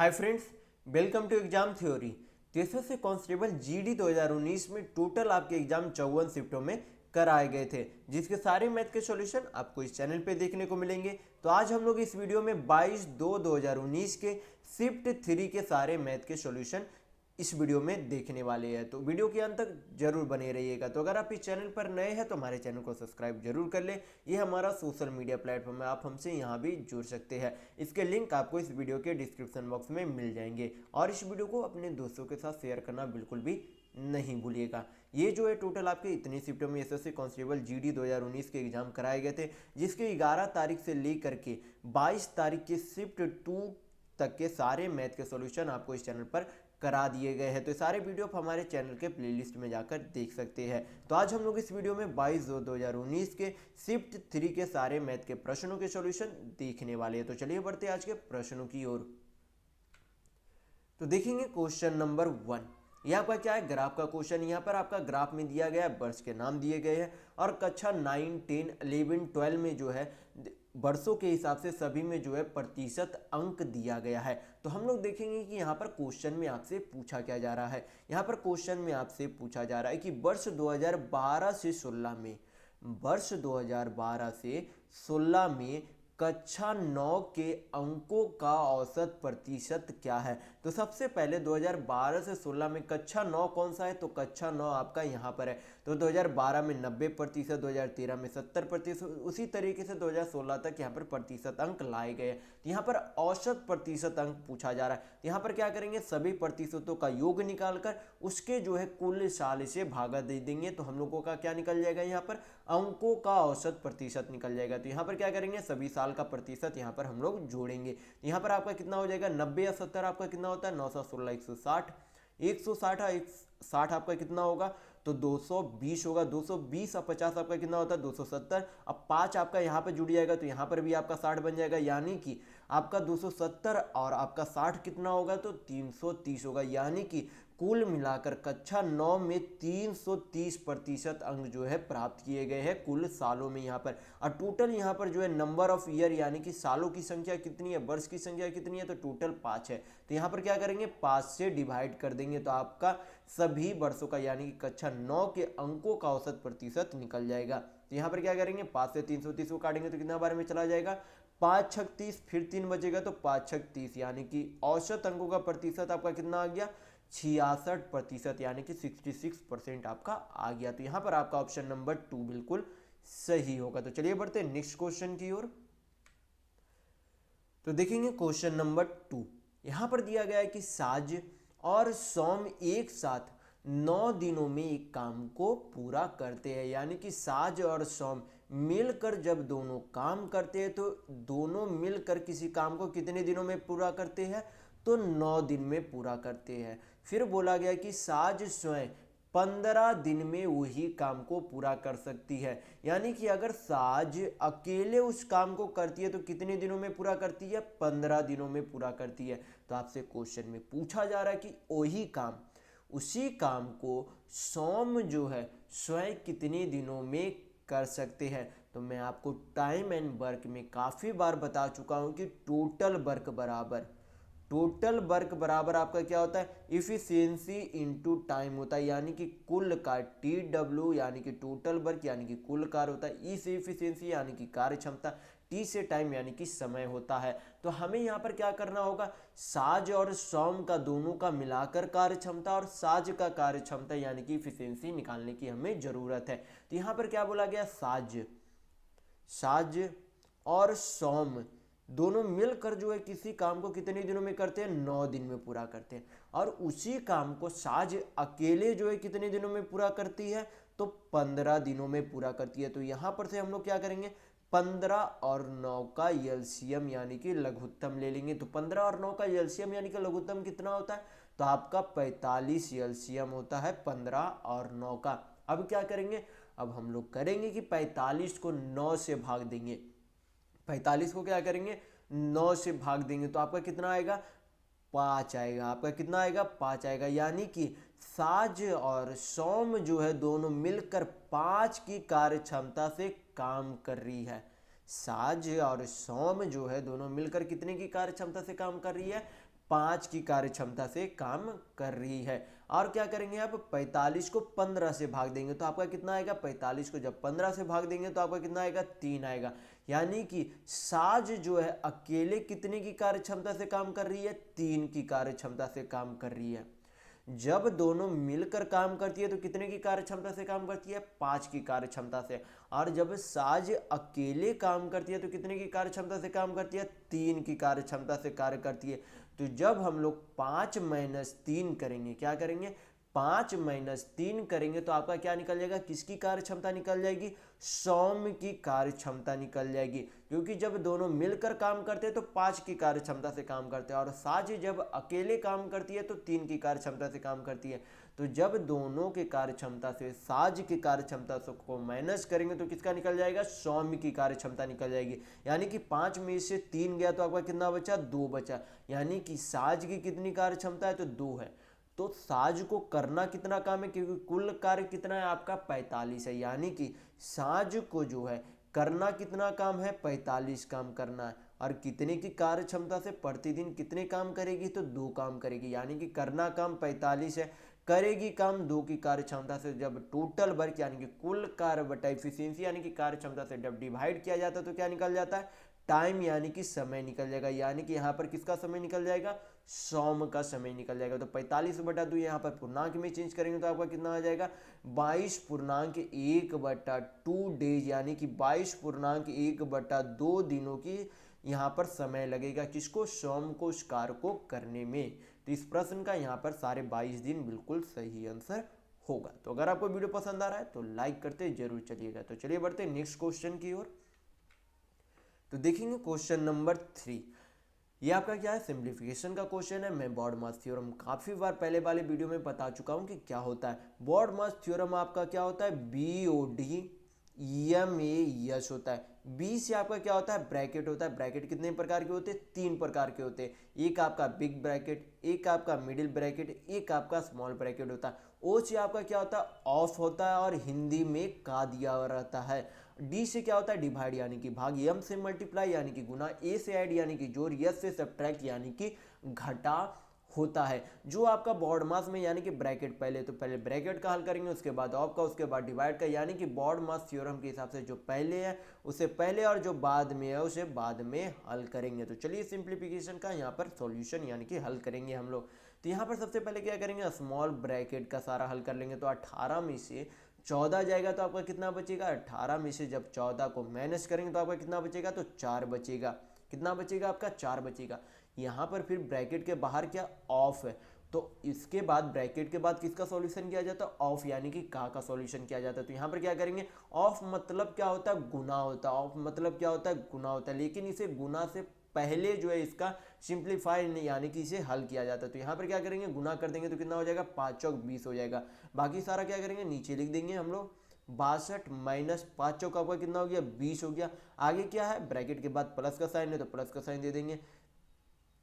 Hi friends, welcome to exam theory. SSC constable GD 2019 में total आपके exam 54 शिफ्टों में कराए गए थे, जिसके सारे मैथ के सॉल्यूशन आपको इस चैनल पे देखने को मिलेंगे। तो आज हम लोग इस वीडियो में 22/2/2019 के शिफ्ट 3 के सारे मैथ के सॉल्यूशन इस वीडियो में देखने वाले हैं। तो वीडियो के अंत तक जरूर बने रहिएगा। तो अगर आप इस चैनल पर नए हैं तो हमारे चैनल को सब्सक्राइब जरूर कर ले। ये हमारा सोशल मीडिया प्लेटफॉर्म है, आप हमसे यहाँ भी जुड़ सकते हैं। इसके लिंक आपको इस वीडियो के डिस्क्रिप्शन बॉक्स में मिल जाएंगे और इस वीडियो को अपने दोस्तों के साथ शेयर करना बिल्कुल भी नहीं भूलिएगा। ये जो है टोटल आपके इतनी शिफ्टों में एसएससी कांस्टेबल जीडी 2019 के एग्जाम कराए गए थे, जिसके 11 तारीख से लेकर के 22 तारीख के शिफ्ट 2 तक के सारे मैथ के सॉल्यूशन आपको इस चैनल पर करा दिए गए हैं। तो सारे वीडियो आप हमारे चैनल के प्लेलिस्ट में जाकर देख सकते हैं। तो आज हम लोग इस वीडियो में 22/2/2019 के शिफ्ट 3 के सारे मैथ के प्रश्नों के सॉल्यूशन देखने वाले हैं। तो चलिए बढ़ते हैं आज के प्रश्नों की ओर। तो देखेंगे क्वेश्चन नंबर 1। यह आपका क्या है, ग्राफ का क्वेश्चन। यहाँ पर आपका ग्राफ में दिया गया है, वर्ष के नाम दिए गए हैं और कक्षा 9, 10, 11, 12 में जो है वर्षों के हिसाब से सभी में जो है प्रतिशत अंक दिया गया है। तो हम लोग देखेंगे कि यहाँ पर क्वेश्चन में आपसे पूछा क्या जा रहा है। यहाँ पर क्वेश्चन में आपसे पूछा जा रहा है कि वर्ष 2012 से 16 में, वर्ष 2012 से 16 में कक्षा 9 के अंकों का औसत प्रतिशत क्या है। तो सबसे पहले 2012 से 16 में कक्षा 9 कौन सा है, तो कक्षा 9 आपका यहाँ पर है। तो 2012 में 90%, 2013 में 70%, उसी तरीके से 2016 तक यहाँ पर प्रतिशत अंक लाए गए। तो यहाँ पर औसत प्रतिशत अंक पूछा जा रहा है। तो यहाँ पर क्या करेंगे, सभी प्रतिशतों का योग निकालकर उसके जो है कुल साल से भागा दे देंगे। तो हम लोगों का क्या निकल जाएगा, यहाँ पर अंकों का औसत प्रतिशत निकल जाएगा। तो यहाँ पर क्या करेंगे, सभी साल का प्रतिशत यहाँ पर हम लोग जोड़ेंगे। यहाँ पर आपका कितना हो जाएगा, 90 या 70 आपका कितना होता है, 916, 160, 160 आपका कितना होगा, तो 220 होगा। 220 और 50 आपका कितना होता है, 270। अब 5 आपका यहाँ पर जुड़ जाएगा तो यहाँ पर भी आपका 60 बन जाएगा, यानी कि आपका 270 और आपका 60 कितना होगा, तो 330 होगा। यानी कि कुल मिलाकर कक्षा 9 में 330% अंक जो है प्राप्त किए गए हैं कुल सालों में यहाँ पर। और टोटल यहाँ पर जो है नंबर ऑफ ईयर यानी कि सालों की संख्या कितनी है, वर्ष की संख्या कितनी है, तो टोटल 5 है। तो यहाँ पर क्या करेंगे, 5 से डिवाइड कर देंगे तो आपका सभी वर्षों का यानी कि कक्षा 9 के अंकों का औसत प्रतिशत निकल जाएगा। तो यहाँ पर क्या करेंगे, 5 से 330 को काटेंगे तो कितना बार में चला जाएगा, 5 छक 30, फिर 3 बचेगा तो 5 छक 30, यानी कि औसत अंकों का प्रतिशत आपका कितना आ गया, 66%, यानी कि 66% आपका आ गया। तो यहाँ पर आपका ऑप्शन नंबर 2 बिल्कुल सही होगा। तो चलिए बढ़ते हैं नेक्स्ट क्वेश्चन की ओर। तो देखेंगे क्वेश्चन नंबर 2। यहाँ पर दिया गया है कि साज और सौम एक साथ 9 दिनों में एक काम को पूरा करते हैं। यानी कि साज और सौम मिलकर जब दोनों काम करते हैं तो दोनों मिलकर किसी काम को कितने दिनों में पूरा करते हैं, तो 9 दिन में पूरा करते हैं। फिर बोला गया कि साज स्वयं 15 दिन में वही काम को पूरा कर सकती है। यानी कि अगर साज अकेले उस काम को करती है तो कितने दिनों में पूरा करती है, 15 दिनों में पूरा करती है। तो आपसे क्वेश्चन में पूछा जा रहा है कि वही काम, उसी काम को सौम जो है स्वयं कितने दिनों में कर सकते हैं। तो मैं आपको टाइम एंड वर्क में काफ़ी बार बता चुका हूं कि टोटल वर्क बराबर आपका क्या होता है, इफिशियंसी इनटू टाइम होता है। यानी कि कुल का TW यानी कि टोटल वर्क यानी कि कुल कार्य होता है, ई से इफिशियंसी यानी कि कार्य क्षमता, टी से टाइम यानी कि समय होता है। तो हमें यहाँ पर क्या करना होगा, साज और सौम का दोनों का मिलाकर कार्य क्षमता और साज का कार्य क्षमता यानी कि इफिशियंसी निकालने की हमें जरूरत है। तो यहाँ पर क्या बोला गया, साज और सौम दोनों मिलकर जो है किसी काम को कितने दिनों में करते हैं, 9 दिन में पूरा करते हैं। और उसी काम को साज अकेले जो है कितने दिनों में पूरा करती है, तो 15 दिनों में पूरा करती है। तो यहाँ पर से हम लोग क्या करेंगे, 15 और 9 का एलसीएम यानी कि लघुत्तम ले लेंगे। तो 15 और 9 का एलसीएम यानी कि लघुत्तम कितना होता है, तो आपका 45 एलसीएम होता है 15 और 9 का। अब क्या करेंगे, अब हम लोग करेंगे कि 45 को 9 से भाग देंगे। 45 को क्या करेंगे, 9 से भाग देंगे तो आपका कितना आएगा, 5 आएगा। आपका कितना आएगा, 5 आएगा। यानी कि साज और सौम जो है दोनों मिलकर 5 की कार्य क्षमता से काम कर रही है। साज और सौम जो है दोनों मिलकर कितने की कार्य क्षमता से काम कर रही है, 5 की कार्य क्षमता से काम कर रही है। और क्या करेंगे आप, 45 को 15 से भाग देंगे तो आपका कितना आएगा, 45 को जब 15 से भाग देंगे तो आपका कितना आएगा, 3 आएगा। यानी कि साज जो है अकेले कितने की कार्य क्षमता से काम कर रही है, 3 की कार्य क्षमता से काम कर रही है। जब दोनों मिलकर काम करती है तो कितने की कार्य क्षमता से काम करती है, 5 की कार्य क्षमता से। और जब साज अकेले काम करती है तो कितने की कार्य क्षमता से काम करती है, 3 की कार्य क्षमता से कार्य करती है। तो जब हम लोग 5 माइनस 3 करेंगे, क्या करेंगे, 5 माइनस 3 करेंगे तो आपका क्या निकल जाएगा, किसकी कार्य क्षमता निकल जाएगी, सौम्य की कार्य क्षमता निकल जाएगी। क्योंकि जब दोनों मिलकर काम करते हैं तो 5 की कार्य क्षमता से काम करते हैं, और साज जब अकेले काम करती है तो 3 की कार्य क्षमता से काम करती है। तो जब दोनों के कार्य क्षमता से साज की कार्य क्षमता को माइनस करेंगे तो किसका निकल जाएगा, सौम्य की कार्य क्षमता निकल जाएगी। यानी कि 5 में से 3 गया तो आपका कितना बचा, 2 बचा। यानी कि साज की कितनी कार्य क्षमता है, तो 2 है। तो साज को करना कितना काम है, क्योंकि कुल कार्य कितना है आपका, 45 है। यानी कि साज को जो है करना कितना काम है, 45 काम करना है। और कितने की कार्य क्षमता से प्रतिदिन कितने काम करेगी, तो 2 काम करेगी। यानी कि करना काम 45 है, करेगी काम 2 की कार्य क्षमता से। जब टोटल वर्क यानी कि कुल कार्य बटा एफिशिएंसी यानी कि कार्य क्षमता से जब डिवाइड किया जाता है तो क्या निकल जाता है, टाइम यानी कि समय निकल जाएगा। यानी कि यहाँ पर किसका समय निकल जाएगा, सौम्य का समय निकल जाएगा। तो 45 बटा 2 यहाँ पर पूर्णांक में चेंज करेंगे तो आपका कितना आ जाएगा, 22.1/2 डेज। यानी कि 22.1/2 दिनों की यहाँ पर समय लगेगा, किसको, सौम्य को उस कार्य को करने में। तो इस प्रश्न का यहाँ पर सारे 22 दिन बिल्कुल सही आंसर होगा। तो अगर आपको वीडियो पसंद आ रहा है तो लाइक करते जरूर चलिएगा। तो चलिए बढ़ते नेक्स्ट क्वेश्चन की ओर। तो देखेंगे क्वेश्चन नंबर 3। ये आपका क्या है, सिंप्लीफिकेशन का क्वेश्चन है। मैं बॉड मास थ्योरम काफी बार पहले वाले वीडियो में बता चुका हूं कि क्या होता है। बॉड मास थ्योरम आपका क्या होता है, BOD होता है। बी से आपका क्या होता है, ब्रैकेट होता है। ब्रैकेट कितने प्रकार के होते हैं, 3 प्रकार के होते हैं। एक आपका बिग ब्रैकेट, एक आपका मिडिल ब्रैकेट, एक आपका स्मॉल ब्रैकेट होता है। ओ से आपका क्या होता है, ऑफ होता है और हिंदी में का दिया रहता है। डी से क्या होता है, डिवाइड यानी कि भाग, एम से मल्टीप्लाई यानी कि गुना, ए से ऐड यानी कि जोड़, एस से सब्ट्रैक्ट यानी कि घटा होता है। जो आपका बॉड मास में यानी कि ब्रैकेट, पहले ब्रैकेट का हल करेंगे, उसके बाद ऑफ का, उसके बाद डिवाइड का। यानी कि बॉड मास थ्योरम के हिसाब से जो पहले है उसे पहले और जो बाद में है उसे बाद में हल करेंगे। तो चलिए सिंप्लीफिकेशन का यहाँ पर सॉल्यूशन यानी कि हल करेंगे हम लोग। तो यहाँ पर सबसे पहले क्या करेंगे, स्मॉल ब्रैकेट का सारा हल कर लेंगे। तो 18 में से 14 जाएगा तो आपका कितना बचेगा, 18 में से जब 14 को माइनस करेंगे तो आपका कितना बचेगा, तो 4 बचेगा। कितना बचेगा आपका, 4 बचेगा। यहाँ पर फिर ब्रैकेट के बाहर क्या, ऑफ है। तो इसके बाद ब्रैकेट के बाद किसका सॉल्यूशन किया जाता है, ऑफ यानी कि का सॉल्यूशन किया जाता है। तो यहाँ पर क्या करेंगे, ऑफ मतलब क्या होता है, गुना होता है। ऑफ मतलब क्या होता है, गुना होता है। लेकिन इसे गुना से पहले जो है इसका सिंप्लीफाई यानी कि इसे हल किया जाता है। तो यहाँ पर क्या करेंगे, गुना कर देंगे तो कितना हो जाएगा, 5 चौक 20 हो जाएगा। बाकी सारा क्या करेंगे, नीचे लिख देंगे हम लोग। 62 माइनस 5 चौक आपका कितना हो गया, 20 हो गया। आगे क्या है, ब्रैकेट के बाद प्लस का साइन है तो प्लस का साइन दे देंगे।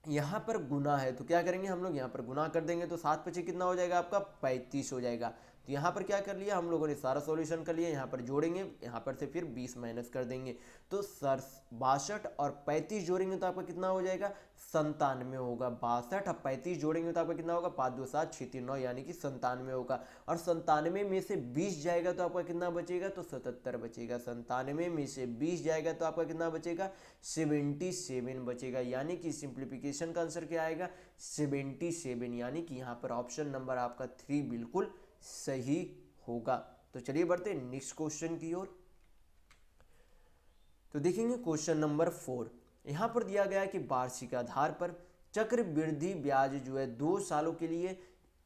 यहाँ पर गुना है तो क्या करेंगे हम लोग, यहाँ पर गुना कर देंगे तो 7 पचे कितना हो जाएगा आपका, 35 हो जाएगा। तो यहाँ पर क्या कर लिया हम लोगों ने, सारा सॉल्यूशन कर लिया। यहाँ पर जोड़ेंगे, यहाँ पर से फिर 20 माइनस कर देंगे। तो 62 और 35 जोड़ेंगे तो आपका कितना हो जाएगा, 97 होगा। 62 और 35 जोड़ेंगे तो आपका कितना होगा, 5 2 7 6 3 9 यानी कि 97 होगा। और 97 में से 20 जाएगा तो आपका कितना बचेगा, तो 77 बचेगा। 97 में से 20 जाएगा तो आपका कितना बचेगा, 77 बचेगा। यानी कि सिंप्लीफिकेशन का आंसर क्या आएगा, 77। यानी कि यहाँ पर ऑप्शन नंबर आपका 3 बिल्कुल सही होगा। तो चलिए बढ़ते हैं नेक्स्ट क्वेश्चन की ओर। तो देखेंगे क्वेश्चन नंबर 4। यहां पर दिया गया है कि वार्षिक आधार पर चक्रवृद्धि ब्याज जो है 2 सालों के लिए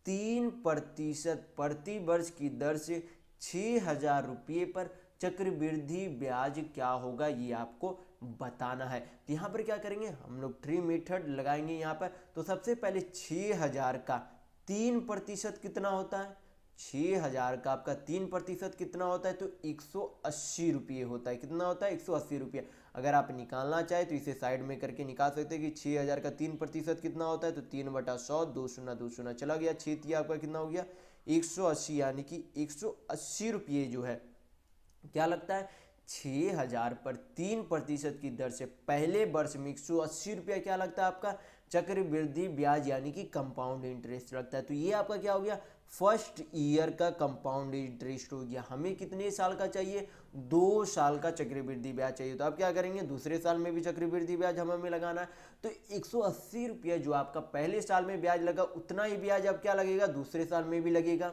3% प्रति वर्ष की दर से 6,000 रुपये पर चक्रवृद्धि ब्याज क्या होगा, ये आपको बताना है। तो यहाँ पर क्या करेंगे हम लोग, ट्री मेथड लगाएंगे यहाँ पर। तो सबसे पहले 6,000 का 3% कितना होता है, 6,000 का आपका 3% कितना होता है, तो 180 रुपये होता है। कितना होता है, 180 रुपये। अगर आप निकालना चाहे तो इसे साइड में करके निकाल सकते हैं कि 6,000 का 3% कितना होता है, तो 3/100, 2 शून्य 2 शून्य चला गया, 6 आपका कितना हो गया, 180। यानी कि 180 रुपये जो है क्या लगता है, 6,000 पर 3% की दर से पहले वर्ष में 180 रुपया क्या लगता है आपका, चक्रवृद्धि ब्याज यानी कि कंपाउंड इंटरेस्ट लगता है। तो ये आपका क्या हो गया, फर्स्ट ईयर का कंपाउंड इंटरेस्ट हो गया। हमें कितने साल का चाहिए, 2 साल का चक्रवृद्धि ब्याज चाहिए। तो आप क्या करेंगे, दूसरे साल में भी चक्रवृद्धि ब्याज हमें लगाना है। तो 180 रुपया जो आपका पहले साल में ब्याज लगा, उतना ही ब्याज अब क्या लगेगा, दूसरे साल में भी लगेगा।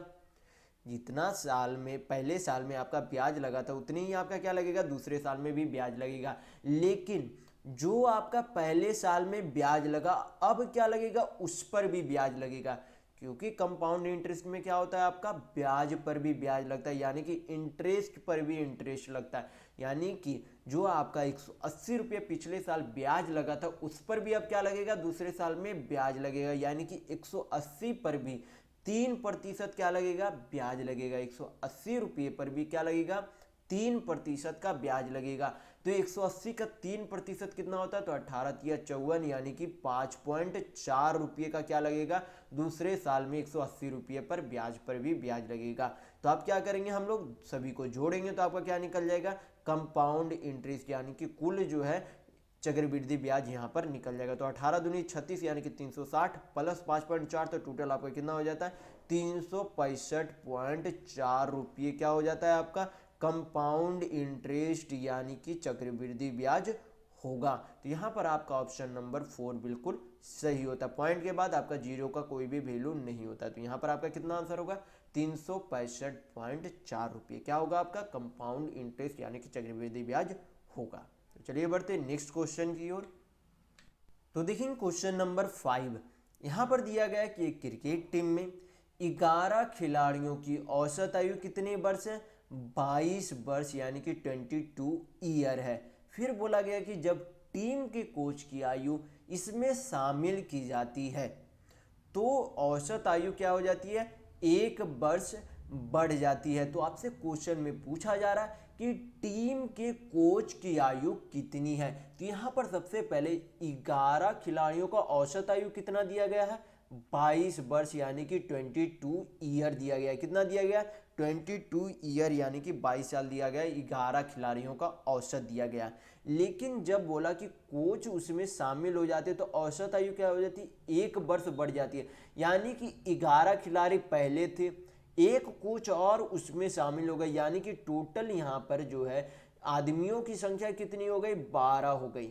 जितना साल में पहले साल में आपका ब्याज लगा था, उतनी ही आपका क्या लगेगा, दूसरे साल में भी ब्याज लगेगा। लेकिन जो आपका पहले साल में ब्याज लगा, अब क्या लगेगा, उस पर भी ब्याज लगेगा। क्योंकि कंपाउंड इंटरेस्ट में क्या होता है, आपका ब्याज पर भी ब्याज लगता है, यानी कि इंटरेस्ट पर भी इंटरेस्ट लगता है। यानी कि जो आपका 180 रुपये पिछले साल ब्याज लगा था, उस पर भी अब क्या लगेगा, दूसरे साल में ब्याज लगेगा। यानी कि 180 पर भी 3% क्या लगेगा, ब्याज लगेगा। 180 रुपये पर भी क्या लगेगा, 3% का ब्याज लगेगा। तो 180 का 3% कितना होता है, तो 18 या 54 यानी कि 5.4 रुपये का क्या लगेगा, दूसरे साल में 180 रुपये पर भी ब्याज लगेगा। तो आप क्या करेंगे, हम लोग सभी को जोड़ेंगे तो आपका क्या निकल जाएगा, कंपाउंड इंटरेस्ट यानी कि कुल जो है चक्रवृद्धि ब्याज यहाँ पर निकल जाएगा। तो 18 दूनी 36 यानी कि 360 प्लस 5.4, तो टोटल आपका कितना हो जाता है, 365.4 रुपये क्या हो जाता है आपका कंपाउंड इंटरेस्ट यानी कि चक्रवृद्धि ब्याज होगा। तो यहाँ पर आपका ऑप्शन नंबर 4 बिल्कुल सही होता है। पॉइंट के बाद आपका जीरो का कोई भी वैल्यू नहीं होता। तो यहाँ पर आपका कितना आंसर होगा, 365.4 रुपये क्या होगा आपका कंपाउंड इंटरेस्ट यानी कि चक्रवृद्धि ब्याज होगा। तो चलिए बढ़ते नेक्स्ट क्वेश्चन की ओर। तो देखिए क्वेश्चन नंबर 5 यहाँ पर दिया गया है कि एक क्रिकेट टीम में 11 खिलाड़ियों की औसत आयु कितने वर्ष है, 22 वर्ष यानी कि 22 ईयर है। फिर बोला गया कि जब टीम के कोच की आयु इसमें शामिल की जाती है तो औसत आयु क्या हो जाती है, 1 वर्ष बढ़ जाती है। तो आपसे क्वेश्चन में पूछा जा रहा है कि टीम के कोच की आयु कितनी है। तो यहाँ पर सबसे पहले 11 खिलाड़ियों का औसत आयु कितना दिया गया है, 22 वर्ष यानी कि 22 ईयर दिया गया है। कितना दिया गया, 22 ईयर यानी कि 22 साल दिया गया है। 11 खिलाड़ियों का औसत दिया गया। लेकिन जब बोला कि कोच उसमें शामिल हो जाते तो औसत आयु क्या हो जाती, 1 वर्ष बढ़ जाती है। यानी कि 11 खिलाड़ी पहले थे, एक कोच और उसमें शामिल हो गए, यानी कि टोटल यहाँ पर जो है आदमियों की संख्या कितनी हो गई, 12 हो गई।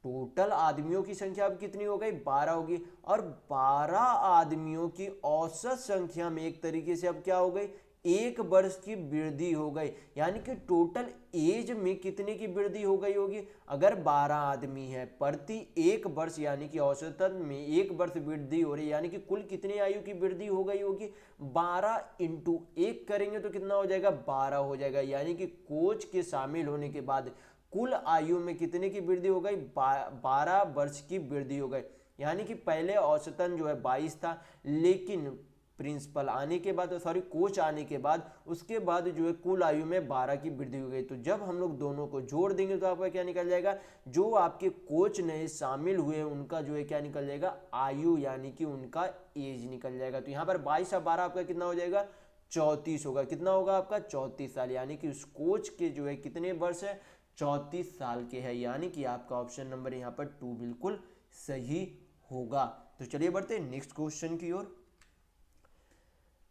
टोटल आदमियों की संख्या अब कितनी हो गई, 12 होगी। और 12 आदमियों की औसत संख्या में एक तरीके से अब क्या हो गई, 1 वर्ष की वृद्धि हो गई। यानी कि टोटल एज में कितने की वृद्धि हो गई होगी, अगर 12 आदमी है प्रति 1 वर्ष यानी कि औसतन में 1 वर्ष वृद्धि हो रही है, यानी कि कुल कितनी आयु की वृद्धि हो गई होगी, 12 इंटू 1 करेंगे तो कितना हो जाएगा, 12 हो जाएगा। यानी कि कोच के शामिल होने के बाद कुल आयु में कितने की वृद्धि हो गई, 12 वर्ष की वृद्धि हो गई। यानी कि पहले औसतन जो है 22 था, लेकिन प्रिंसिपल आने के बाद, सॉरी कोच आने के बाद, उसके बाद जो है कुल आयु में 12 की वृद्धि हो गई। तो जब हम लोग दोनों को जोड़ देंगे तो आपका क्या निकल जाएगा, जो आपके कोच नए शामिल हुए उनका जो है क्या निकल जाएगा, आयु यानी कि उनका एज निकल जाएगा। तो यहाँ पर 22 और 12 आपका कितना हो जाएगा, 34 होगा। कितना होगा आपका, 34 साल। यानी कि उस कोच के जो है कितने वर्ष है, 34 साल के हैं। यानी कि आपका ऑप्शन नंबर यहाँ पर 2 बिल्कुल सही होगा। तो चलिए बढ़ते हैं नेक्स्ट क्वेश्चन की ओर।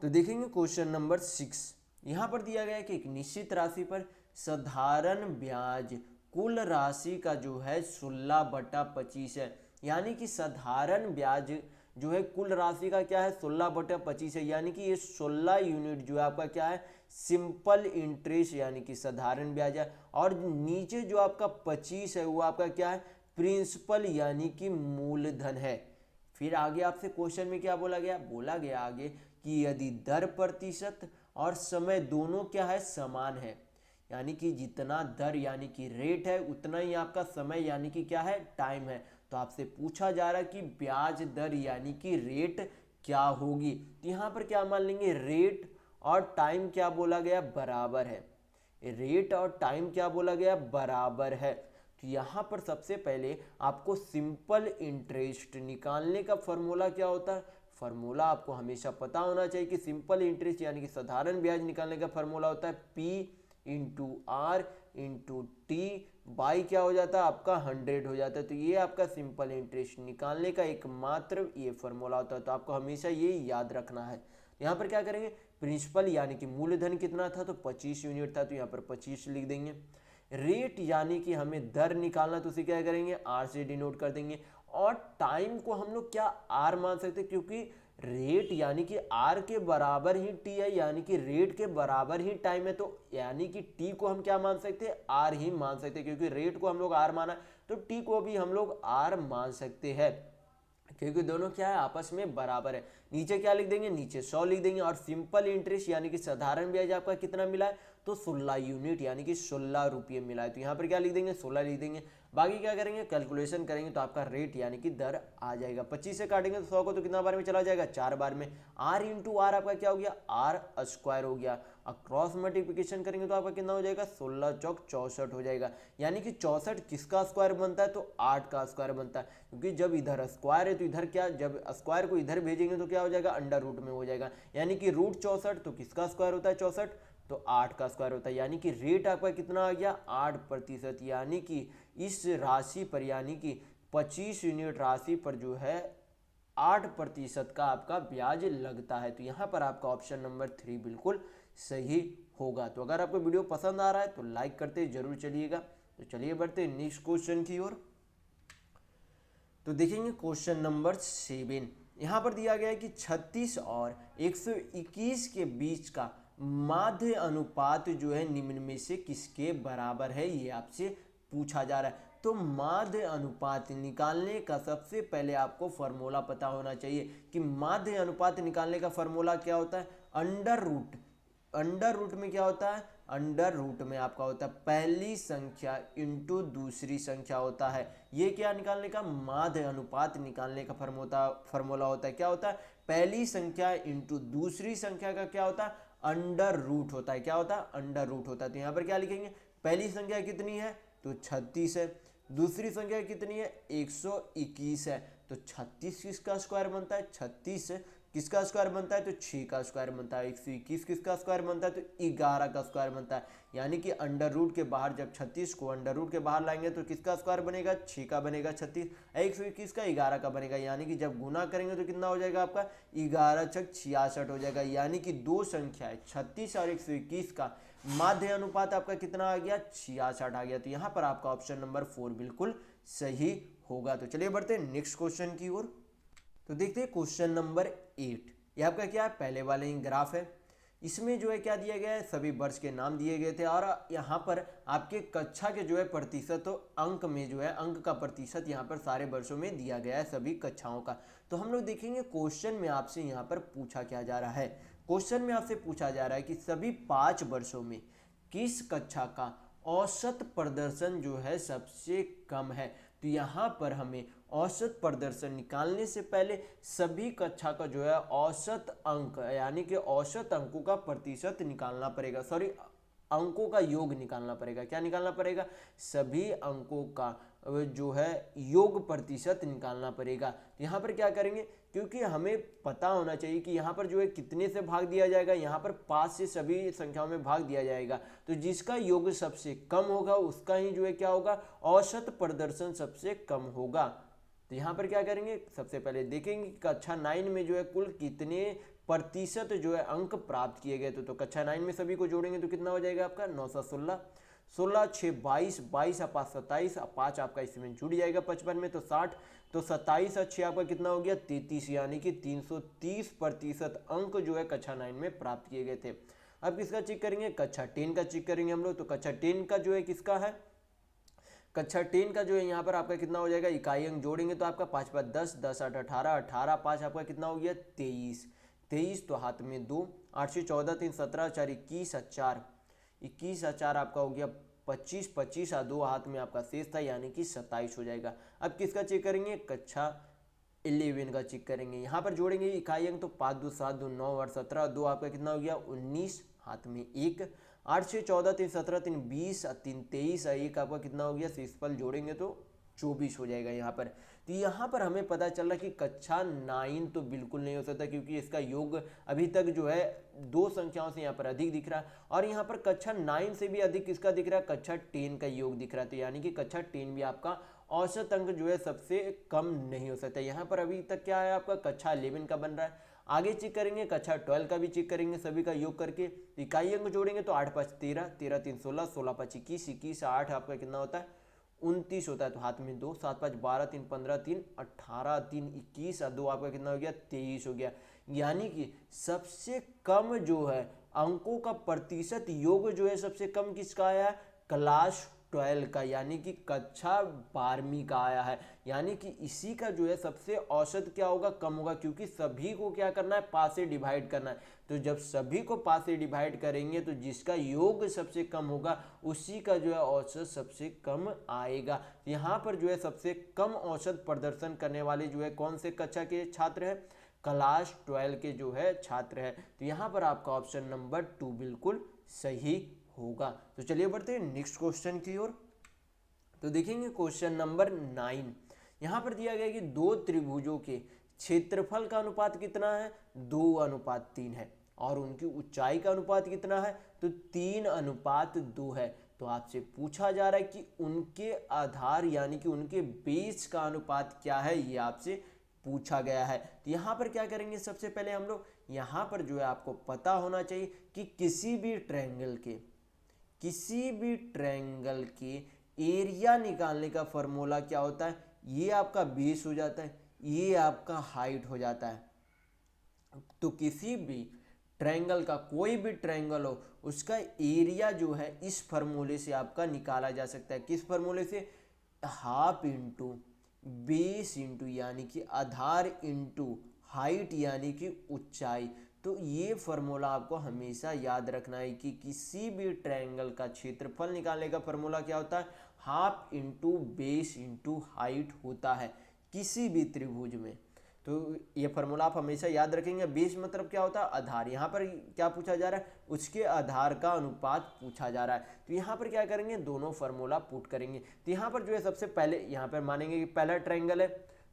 तो देखेंगे क्वेश्चन नंबर 6 यहाँ पर दिया गया है कि एक निश्चित राशि पर साधारण ब्याज कुल राशि का जो है 16/25 है। यानी कि साधारण ब्याज जो है कुल राशि का क्या है, 16/25 है। यानी कि ये 16 यूनिट जो है आपका क्या है, सिंपल इंटरेस्ट यानी कि साधारण ब्याज है। और नीचे जो आपका 25 है वो आपका क्या है, प्रिंसिपल यानी कि मूलधन है। फिर आगे आपसे क्वेश्चन में क्या बोला गया, बोला गया आगे कि यदि दर प्रतिशत और समय दोनों क्या है, समान है, यानी कि जितना दर यानी कि रेट है उतना ही आपका समय यानी कि क्या है, टाइम है। तो आपसे पूछा जा रहा है कि ब्याज दर यानी कि रेट क्या होगी। तो यहाँ पर क्या मान लेंगे, रेट और टाइम क्या बोला गया, बराबर है। रेट और टाइम क्या बोला गया, बराबर है। तो यहाँ पर सबसे पहले आपको सिंपल इंटरेस्ट निकालने का फॉर्मूला क्या होता है, फॉर्मूला आपको हमेशा पता होना चाहिए कि सिंपल इंटरेस्ट यानी कि साधारण ब्याज निकालने का फॉर्मूला होता है P into R into T by क्या हो जाता है आपका 100 हो जाता है। तो ये आपका सिंपल इंटरेस्ट निकालने का एकमात्र ये फॉर्मूला होता है, तो आपको हमेशा ये याद रखना है। यहाँ पर क्या करेंगे, प्रिंसिपल यानी कि मूलधन कितना था, तो 25 यूनिट था, तो यहाँ पर 25 लिख देंगे। रेट यानी कि हमें दर निकालना, तो उसे क्या करेंगे, आर से डिनोट कर देंगे। और टाइम को हम लोग क्या आर मान सकते हैं, क्योंकि रेट यानी कि आर के बराबर ही टी है, यानी कि रेट के बराबर ही टाइम है, तो यानी कि टी को हम क्या मान सकते हैं, आर ही मान सकते हैं, क्योंकि रेट को हम लोग आर माना तो टी को भी हम लोग आर मान सकते हैं, क्योंकि दोनों क्या है, आपस में बराबर है। नीचे क्या लिख देंगे, नीचे 100 लिख देंगे। और सिंपल इंटरेस्ट यानी कि साधारण ब्याज आपका कितना मिला है, तो 16 यूनिट यानी कि 16 रुपये मिला है, तो यहाँ पर क्या लिख देंगे, 16 लिख देंगे। बाकी क्या करेंगे, कैलकुलेशन करेंगे तो आपका रेट यानी कि दर आ जाएगा। 25 से काटेंगे तो 100 को तो कितना बार में चला जाएगा, 4 बार में। आर इंटू आर आपका क्या हो गया, आर स्क्वायर हो गया। और क्रॉस मल्टीप्लिकेशन करेंगे तो आपका कितना हो जाएगा, 16 चौक 64 हो जाएगा। यानी कि 64 किसका स्क्वायर बनता है, तो 8 का स्क्वायर बनता है, क्योंकि जब इधर स्क्वायर है तो इधर क्या, जब स्क्वायर को इधर भेजेंगे तो क्या हो जाएगा, अंडर रूट में हो जाएगा। यानी कि रूट 64 तो किसका स्क्वायर होता है, 64 तो 8 का स्क्वायर होता है। यानी कि रेट आपका कितना आ गया, 8%। यानी कि इस राशि पर यानी कि 25 यूनिट राशि पर जो है 8% का आपका ब्याज लगता है। तो यहाँ पर आपका ऑप्शन नंबर 3 बिल्कुल सही होगा। तो अगर आपको वीडियो पसंद आ रहा है तो लाइक करते जरूर चलिएगा। तो चलिए बढ़ते नेक्स्ट क्वेश्चन की ओर। तो देखेंगे क्वेश्चन नंबर 7। यहाँ पर दिया गया है कि 36 और 121 के बीच का माध्य अनुपात जो है निम्न में से किसके बराबर है, ये आपसे पूछा जा रहा है। तो माध्य अनुपात निकालने का सबसे पहले आपको फॉर्मूला पता होना चाहिए कि माध्य अनुपात निकालने का फॉर्मूला क्या होता है, अंडर रूट। अंडर रूट में क्या होता है, अंडर रूट में आपका होता है पहली संख्या इंटू दूसरी संख्या होता है। ये क्या निकालने का, माध्य अनुपात निकालने का फॉर्मूला होता है। क्या होता है, पहली संख्या इंटू दूसरी संख्या का क्या होता है, अंडर रूट होता है। क्या होता है, अंडर रूट होता है। तो यहाँ पर क्या लिखेंगे, पहली संख्या कितनी है, तो 36 है। दूसरी संख्या कितनी है, 121 है। तो 36 किसका स्क्वायर बनता है, 36 किसका स्क्वायर बनता है, तो 6 का स्क्वायर बनता है। 121 किसका स्क्वायर बनता है, तो 11 का स्क्वायर बनता है। यानी कि अंडर रूट के बाहर जब 36 को अंडर रूट के बाहर लाएंगे तो किसका स्क्वायर बनेगा, 6 का बनेगा। 36 121 का 11 का बनेगा। यानी कि जब गुना करेंगे तो कितना हो जाएगा आपका, 11 छक 66 हो जाएगा। यानी कि दो संख्याएं 36 और 121 का माध्य अनुपात आपका कितना आ गया, 66 आ गया। तो यहाँ पर आपका ऑप्शन नंबर 4 बिल्कुल सही होगा। तो चलिए बढ़ते हैं नेक्स्ट क्वेश्चन की ओर। तो देखते हैं क्वेश्चन नंबर 8। ये आपका क्या है, पहले वाले ही ग्राफ है। इसमें जो है क्या दिया गया है, सभी वर्ष के नाम दिए गए थे और यहाँ पर आपके कक्षा के जो है प्रतिशत, तो अंक में जो है अंक का प्रतिशत यहाँ पर सारे वर्षों में दिया गया है सभी कक्षाओं का। तो हम लोग देखेंगे क्वेश्चन में आपसे यहाँ पर पूछा क्या जा रहा है। क्वेश्चन में आपसे पूछा जा रहा है कि सभी 5 वर्षों में किस कक्षा का औसत प्रदर्शन जो है सबसे कम है। तो यहाँ पर हमें औसत प्रदर्शन निकालने से पहले सभी कक्षा का जो है औसत अंक यानी कि औसत अंकों का प्रतिशत निकालना पड़ेगा, सॉरी अंकों का योग निकालना पड़ेगा। क्या निकालना पड़ेगा, सभी अंकों का जो है योग प्रतिशत निकालना पड़ेगा। यहाँ पर क्या करेंगे, क्योंकि हमें पता होना चाहिए कि यहाँ पर जो है कितने से भाग दिया जाएगा, यहाँ पर 5 से सभी संख्याओं में भाग दिया जाएगा। तो जिसका योग सबसे कम होगा उसका ही जो है क्या होगा, औसत प्रदर्शन सबसे कम होगा। तो यहाँ पर क्या करेंगे, सबसे पहले देखेंगे कक्षा 9 में जो है कुल कितने प्रतिशत जो है अंक प्राप्त किए गए। तो कक्षा 9 में सभी को जोड़ेंगे तो कितना हो जाएगा आपका 916, 16 6 22, 22 और 5 27, 5 आपका इसमें जुड़ जाएगा 55 में तो 60, तो 27 और 6 आपका कितना हो गया 33, यानी कि 330% अंक जो है कक्षा 9 में प्राप्त किए गए थे। अब किसका चेक करेंगे, कक्षा 10 का चेक करेंगे हम लोग। तो कक्षा 10 का जो है किसका है, कक्षा 10 का जो है यहाँ पर आपका कितना हो जाएगा, इकाई अंक जोड़ेंगे तो आपका 5 5 10, 10 8 18, 18 5 आपका कितना हो गया 23, 23 तो हाथ में 2, 8 से 14 3 17 4 21 4, 21 4 आपका हो गया 25, 25 और 2 हाथ में आपका शेष था यानी कि 27 हो जाएगा। अब किसका चेक करेंगे, कक्षा 11 का चेक करेंगे। यहाँ पर जोड़ेंगे इकाई अंक तो 5 2 7 2 9 और 17, 2 आपका कितना हो गया 19, हाथ में 1, 8 से 14 3 17 3 20 3 23 1 आपका कितना हो गया शेषफल जोड़ेंगे तो 24 हो जाएगा यहाँ पर। तो यहाँ पर हमें पता चल रहा है कि कक्षा 9 तो बिल्कुल नहीं हो सकता, क्योंकि इसका योग अभी तक जो है 2 संख्याओं से यहाँ पर अधिक दिख रहा है, और यहाँ पर कक्षा 9 से भी अधिक किसका दिख रहा है, कक्षा 10 का योग दिख रहा है। तो यानी कि कक्षा 10 भी आपका औसत अंक जो है सबसे कम नहीं हो सकता। यहाँ पर अभी तक क्या है, आपका कक्षा 11 का बन रहा है। आगे चेक करेंगे, कक्षा 12 का भी चेक करेंगे, सभी का योग करके इकाई अंक जोड़ेंगे तो 8 5 13, 13 3 16, 16 5 21, 21 8 आपका कितना होता है, 29 होता है। तो हाथ में 2, 7 5 12, 3 15, 3 18, 3 21 और 2 आपका कितना हो गया, 23 हो गया। यानी कि सबसे कम जो है अंकों का प्रतिशत योग जो है सबसे कम किसका आया है, क्लास 12 का, यानी कि कक्षा 12वीं का आया है। यानी कि इसी का जो है सबसे औसत क्या होगा, कम होगा, क्योंकि सभी को क्या करना है, पास से डिवाइड करना है। तो जब सभी को पास से डिवाइड करेंगे तो जिसका योग सबसे कम होगा उसी का जो है औसत सबसे कम आएगा। यहाँ पर जो है सबसे कम औसत प्रदर्शन करने वाले जो है कौन से कक्षा के छात्र हैं, क्लास 12 के जो है छात्र है। तो यहाँ पर आपका ऑप्शन नंबर 2 बिल्कुल सही होगा। तो चलिए बढ़ते हैं नेक्स्ट क्वेश्चन की ओर। तो देखेंगे क्वेश्चन नंबर 9। यहाँ पर दिया गया कि दो त्रिभुजों के क्षेत्रफल का अनुपात कितना है, 2:3 है, और उनकी ऊंचाई का अनुपात कितना है, तो 3:2 है। तो आपसे पूछा जा रहा है कि उनके आधार यानी कि उनके बेस का अनुपात क्या है, ये आपसे पूछा गया है। तो यहाँ पर क्या करेंगे, सबसे पहले हम लोग यहाँ पर जो है आपको पता होना चाहिए कि किसी भी ट्रायंगल के एरिया निकालने का फॉर्मूला क्या होता है, ये आपका बेस हो जाता है, ये आपका हाइट हो जाता है। तो किसी भी ट्रायंगल का, कोई भी ट्रायंगल हो, उसका एरिया जो है इस फॉर्मूले से आपका निकाला जा सकता है। किस फॉर्मूले से, हाफ इंटू बेस इंटू यानी कि आधार इंटू हाइट यानी कि ऊंचाई। तो ये फॉर्मूला आपको हमेशा याद रखना है कि किसी भी ट्रायंगल का क्षेत्रफल निकालने का फॉर्मूला क्या होता है, half into base into height होता है किसी भी त्रिभुज में। तो ये फॉर्मूला आप हमेशा याद रखेंगे। बेस मतलब क्या होता है, आधार। यहाँ पर क्या पूछा जा रहा है, उसके आधार का अनुपात पूछा जा रहा है। तो यहाँ पर क्या करेंगे, दोनों फॉर्मूला पुट करेंगे। तो यहाँ पर जो है सबसे पहले यहाँ पर मानेंगे कि पहला ट्रायंगल है,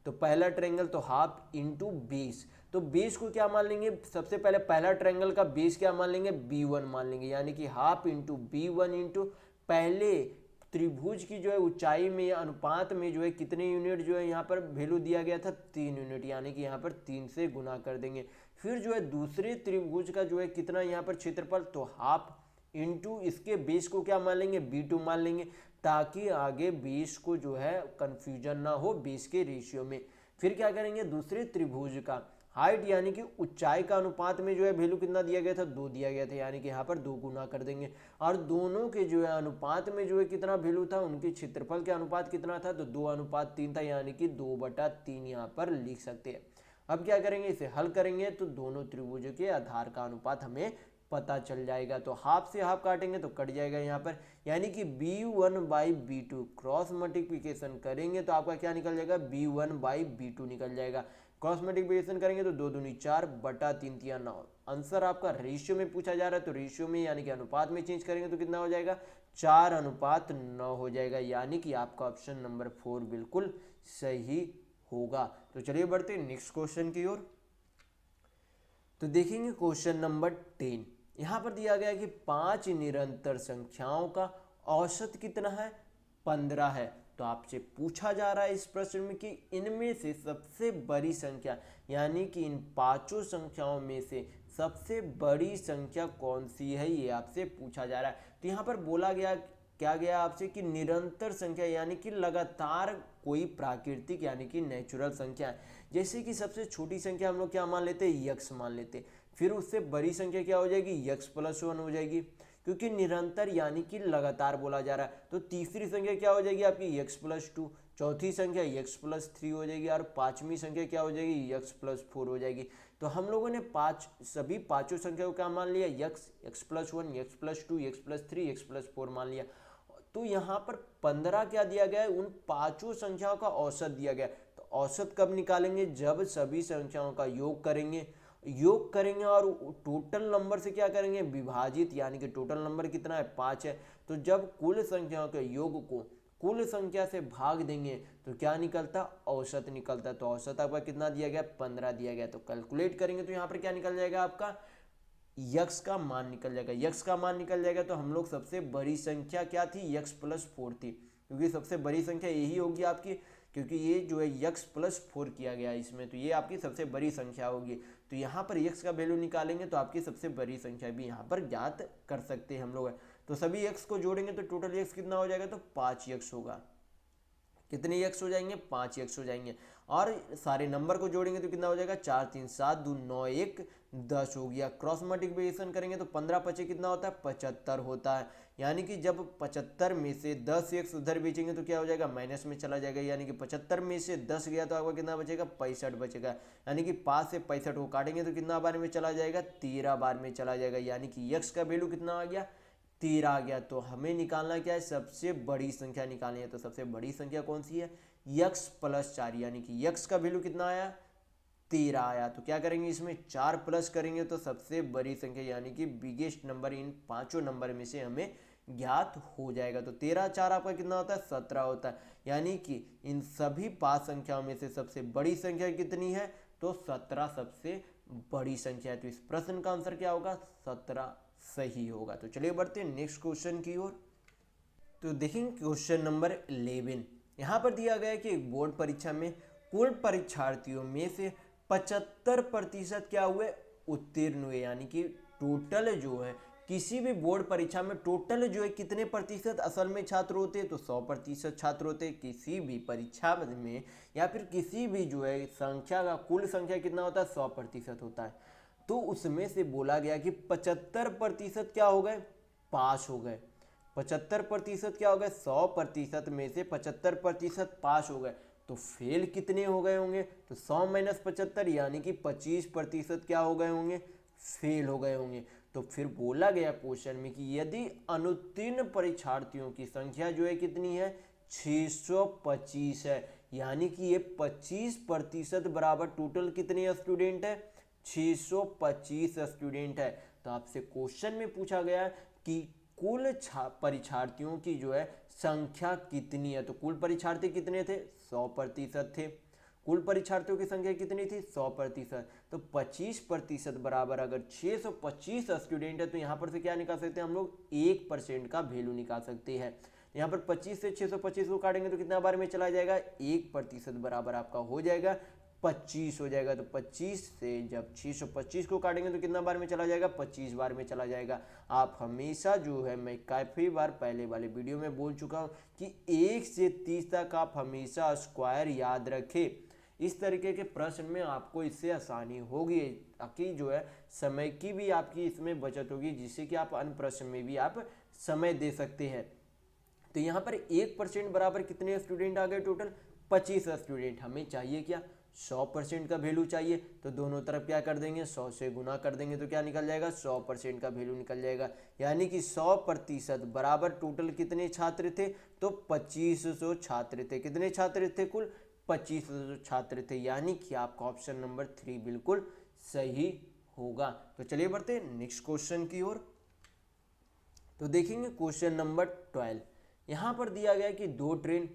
तो पहला ट्रायंगल तो हाफ इंटू बेस। तो बेस को क्या मान लेंगे, सबसे पहले पहला ट्रायंगल का बेस क्या मान लेंगे, b1 मान लेंगे, यानी कि हाफ इंटू b1 इंटू पहले त्रिभुज की जो है ऊंचाई में या अनुपात में जो है कितने यूनिट जो है यहाँ पर वैल्यू दिया गया था, 3 यूनिट, यानी कि यहाँ पर 3 से गुना कर देंगे। फिर जो है दूसरे त्रिभुज का जो है कितना यहाँ पर क्षेत्रफल, तो हाफ इंटू इसके बेस को क्या मान लेंगे, b2 मान लेंगे, ताकि आगे बेस को जो है कंफ्यूजन ना हो बेस के रेशियो में। फिर क्या करेंगे, दूसरे त्रिभुज का हाइट यानी कि ऊंचाई का अनुपात में जो है वैल्यू कितना दिया गया था, 2 दिया गया था, यानी कि यहाँ पर 2 गुना कर देंगे। और दोनों के जो है अनुपात में जो है कितना वैल्यू था, उनके क्षेत्रफल के अनुपात कितना था, तो 2:3 था, यानी कि 2/3 यहाँ पर लिख सकते हैं। अब क्या करेंगे, इसे हल करेंगे तो दोनों त्रिभुजों के आधार का अनुपात हमें पता चल जाएगा। तो हाफ से हाफ काटेंगे तो कट जाएगा यहाँ पर, यानी कि b1/b2 क्रॉस मल्टीप्लिकेशन करेंगे तो आपका क्या निकल जाएगा, b1/b2 निकल जाएगा। क्रॉस मल्टीप्लिकेशन करेंगे तो 2 दूनी 4 बटा 3 तिया 9। आंसर आपका रेशियो में पूछा जा रहा है, तो रेशियो में यानी कि अनुपात में चेंज करेंगे तो कितना हो जाएगा, 4:9 हो जाएगा, यानी कि आपका ऑप्शन नंबर 4 बिल्कुल सही होगा। तो चलिए बढ़ते हैं नेक्स्ट क्वेश्चन की ओर। तो देखेंगे क्वेश्चन नंबर 10। यहाँ पर दिया गया है कि 5 निरंतर संख्याओं का औसत कितना है, 15 है। तो आपसे पूछा जा रहा है इस प्रश्न में कि इनमें से सबसे बड़ी संख्या यानी कि इन 5 संख्याओं में से सबसे बड़ी संख्या कौन सी है, ये आपसे पूछा जा रहा है। तो यहाँ पर बोला गया क्या गया आपसे कि निरंतर संख्या यानी कि लगातार कोई प्राकृतिक यानी कि नेचुरल संख्या है। जैसे कि सबसे छोटी संख्या हम लोग क्या मान लेते हैं, यक्स मान लेते हैं। फिर उससे बड़ी संख्या क्या हो जाएगी, x+1 हो जाएगी, क्योंकि निरंतर यानी कि लगातार बोला जा रहा है। तो तीसरी संख्या क्या हो जाएगी आपकी x+2, चौथी संख्या x+3 हो जाएगी, और पांचवी संख्या क्या हो जाएगी, x+4 हो जाएगी। तो हम लोगों ने सभी पांचों संख्या को क्या मान लिया, x+1 x+2 x+3 x+4 मान लिया। तो यहाँ पर 15 क्या दिया गया है, उन पांचों संख्याओं का औसत दिया गया है। तो औसत कब निकालेंगे, जब सभी संख्याओं का योग करेंगे और टोटल नंबर से क्या करेंगे, विभाजित, यानी कि टोटल नंबर कितना है, 5 है। तो जब कुल संख्याओं के योग को कुल संख्या से भाग देंगे तो क्या निकलता, औसत निकलता। तो औसत आपका कितना दिया गया, 15 दिया गया। तो कैलकुलेट करेंगे तो यहाँ पर क्या निकल जाएगा, आपका यक्स का मान निकल जाएगा। यक्स का मान निकल जाएगा तो हम लोग सबसे बड़ी संख्या क्या थी, यक्स प्लस 4 थी, क्योंकि सबसे बड़ी संख्या यही होगी आपकी, क्योंकि ये जो है यक्स प्लस 4 किया गया है इसमें, तो ये आपकी सबसे बड़ी संख्या होगी। तो यहाँ पर यक्स का वैल्यू निकालेंगे तो आपकी सबसे बड़ी संख्या भी यहाँ पर ज्ञात कर सकते हैं हम लोग। तो सभी यक्स को जोड़ेंगे तो टोटल यक्स कितना हो जाएगा, तो 5 यक्स होगा। कितने यक्स हो जाएंगे, 5 यक्स हो जाएंगे। और सारे नंबर को जोड़ेंगे तो कितना हो जाएगा, 4 3 7 2 9 1 10 हो गया। क्रॉस मल्टीप्लिकेशन करेंगे तो 15 पचे कितना होता है, 75 होता है। यानी कि जब 75 में से 10 यक्स उधर बेचेंगे तो क्या हो जाएगा, माइनस में चला जाएगा। यानी कि 75 में से 10 गया तो आपका कितना बचेगा, 65 बचेगा। यानी कि 5 से 65 को काटेंगे तो कितना बार में चला जाएगा, 13 बार में चला जाएगा। यानी कि यक्स का वैल्यू कितना आ गया, 13 आ गया। तो हमें निकालना क्या है, सबसे बड़ी संख्या निकालनी है। तो सबसे बड़ी संख्या कौन सी है, यक्स प्लस 4। यानी कि यक्स का वैल्यू कितना आया, 13 आया। तो क्या करेंगे, इसमें 4 प्लस करेंगे तो सबसे बड़ी संख्या यानी कि बिगेस्ट नंबर इन पांचों नंबर में से हमें ज्ञात हो जाएगा। तो 13 4 आपका कितना होता है, 17 होता है। यानी कि इन सभी 5 संख्याओं में से सबसे बड़ी संख्या कितनी है, तो 17 सबसे बड़ी संख्या है। तो इस प्रश्न का आंसर क्या होगा, 17 सही होगा। तो चलिए बढ़ते हैं नेक्स्ट क्वेश्चन की ओर। तो देखेंगे क्वेश्चन नंबर 11। यहाँ पर दिया गया है कि एक बोर्ड परीक्षा में कुल परीक्षार्थियों में से 75% क्या हुए, उत्तीर्ण हुए। यानी कि टोटल जो है किसी भी बोर्ड परीक्षा में टोटल जो है कितने प्रतिशत असल में छात्र होते हैं, तो 100% छात्र होते हैं किसी भी परीक्षा में, या फिर किसी भी जो है संख्या का कुल संख्या कितना होता है, 100% होता है। तो उसमें से बोला गया कि 75% क्या हो गए, पास हो गए। 75% क्या हो गए, 100% में से 75% पास हो गए। तो फेल कितने हो गए होंगे, तो 100 माइनस 75 यानी कि 25% क्या हो गए होंगे, फेल हो गए होंगे। तो फिर बोला गया क्वेश्चन में कि यदि अनुत्तीर्ण परीक्षार्थियों की संख्या जो है कितनी है, 625 है। यानी कि ये 25% बराबर टोटल कितने स्टूडेंट है, 625 स्टूडेंट है। तो आपसे क्वेश्चन में पूछा गया कि कुल परीक्षार्थियों की जो है संख्या कितनी है। तो कुल परीक्षार्थी कितने थे, 100% थे। कुल परीक्षार्थियों की संख्या कितनी थी, 100%। तो 25% बराबर अगर 625 स्टूडेंट है तो यहाँ पर से क्या निकाल सकते हैं हम लोग, 1% का वैल्यू निकाल सकते हैं। यहाँ पर 25 से 625 को काटेंगे तो कितना बार में चला जाएगा, 1% बराबर आपका हो जाएगा 25 हो जाएगा। तो 25 से जब 625 को काटेंगे तो कितना बार में चला जाएगा, 25 बार में चला जाएगा। आप हमेशा जो है, मैं काफ़ी बार पहले वाले वीडियो में बोल चुका हूँ कि 1 से 30 तक आप हमेशा स्क्वायर याद रखें। इस तरीके के प्रश्न में आपको इससे आसानी होगी, ताकि जो है समय की भी आपकी इसमें बचत होगी, जिससे कि आप अन्य प्रश्न में भी आप समय दे सकते हैं। तो यहाँ पर 1% बराबर कितने स्टूडेंट आ गए, टोटल 25 स्टूडेंट। हमें चाहिए क्या, 100% का वैल्यू चाहिए। तो दोनों तरफ क्या कर देंगे, 100 से गुना कर देंगे तो क्या निकल जाएगा, 100% का वैल्यू निकल जाएगा। यानी कि 100% बराबर टोटल कितने छात्र थे, तो 2500 छात्र थे। कितने छात्र थे, कुल 2500 छात्र थे। यानी कि आपका ऑप्शन नंबर 3 बिल्कुल सही होगा। तो चलिए बढ़ते हैं नेक्स्ट क्वेश्चन की ओर। तो देखेंगे क्वेश्चन नंबर 12। यहाँ पर दिया गया कि दो ट्रेन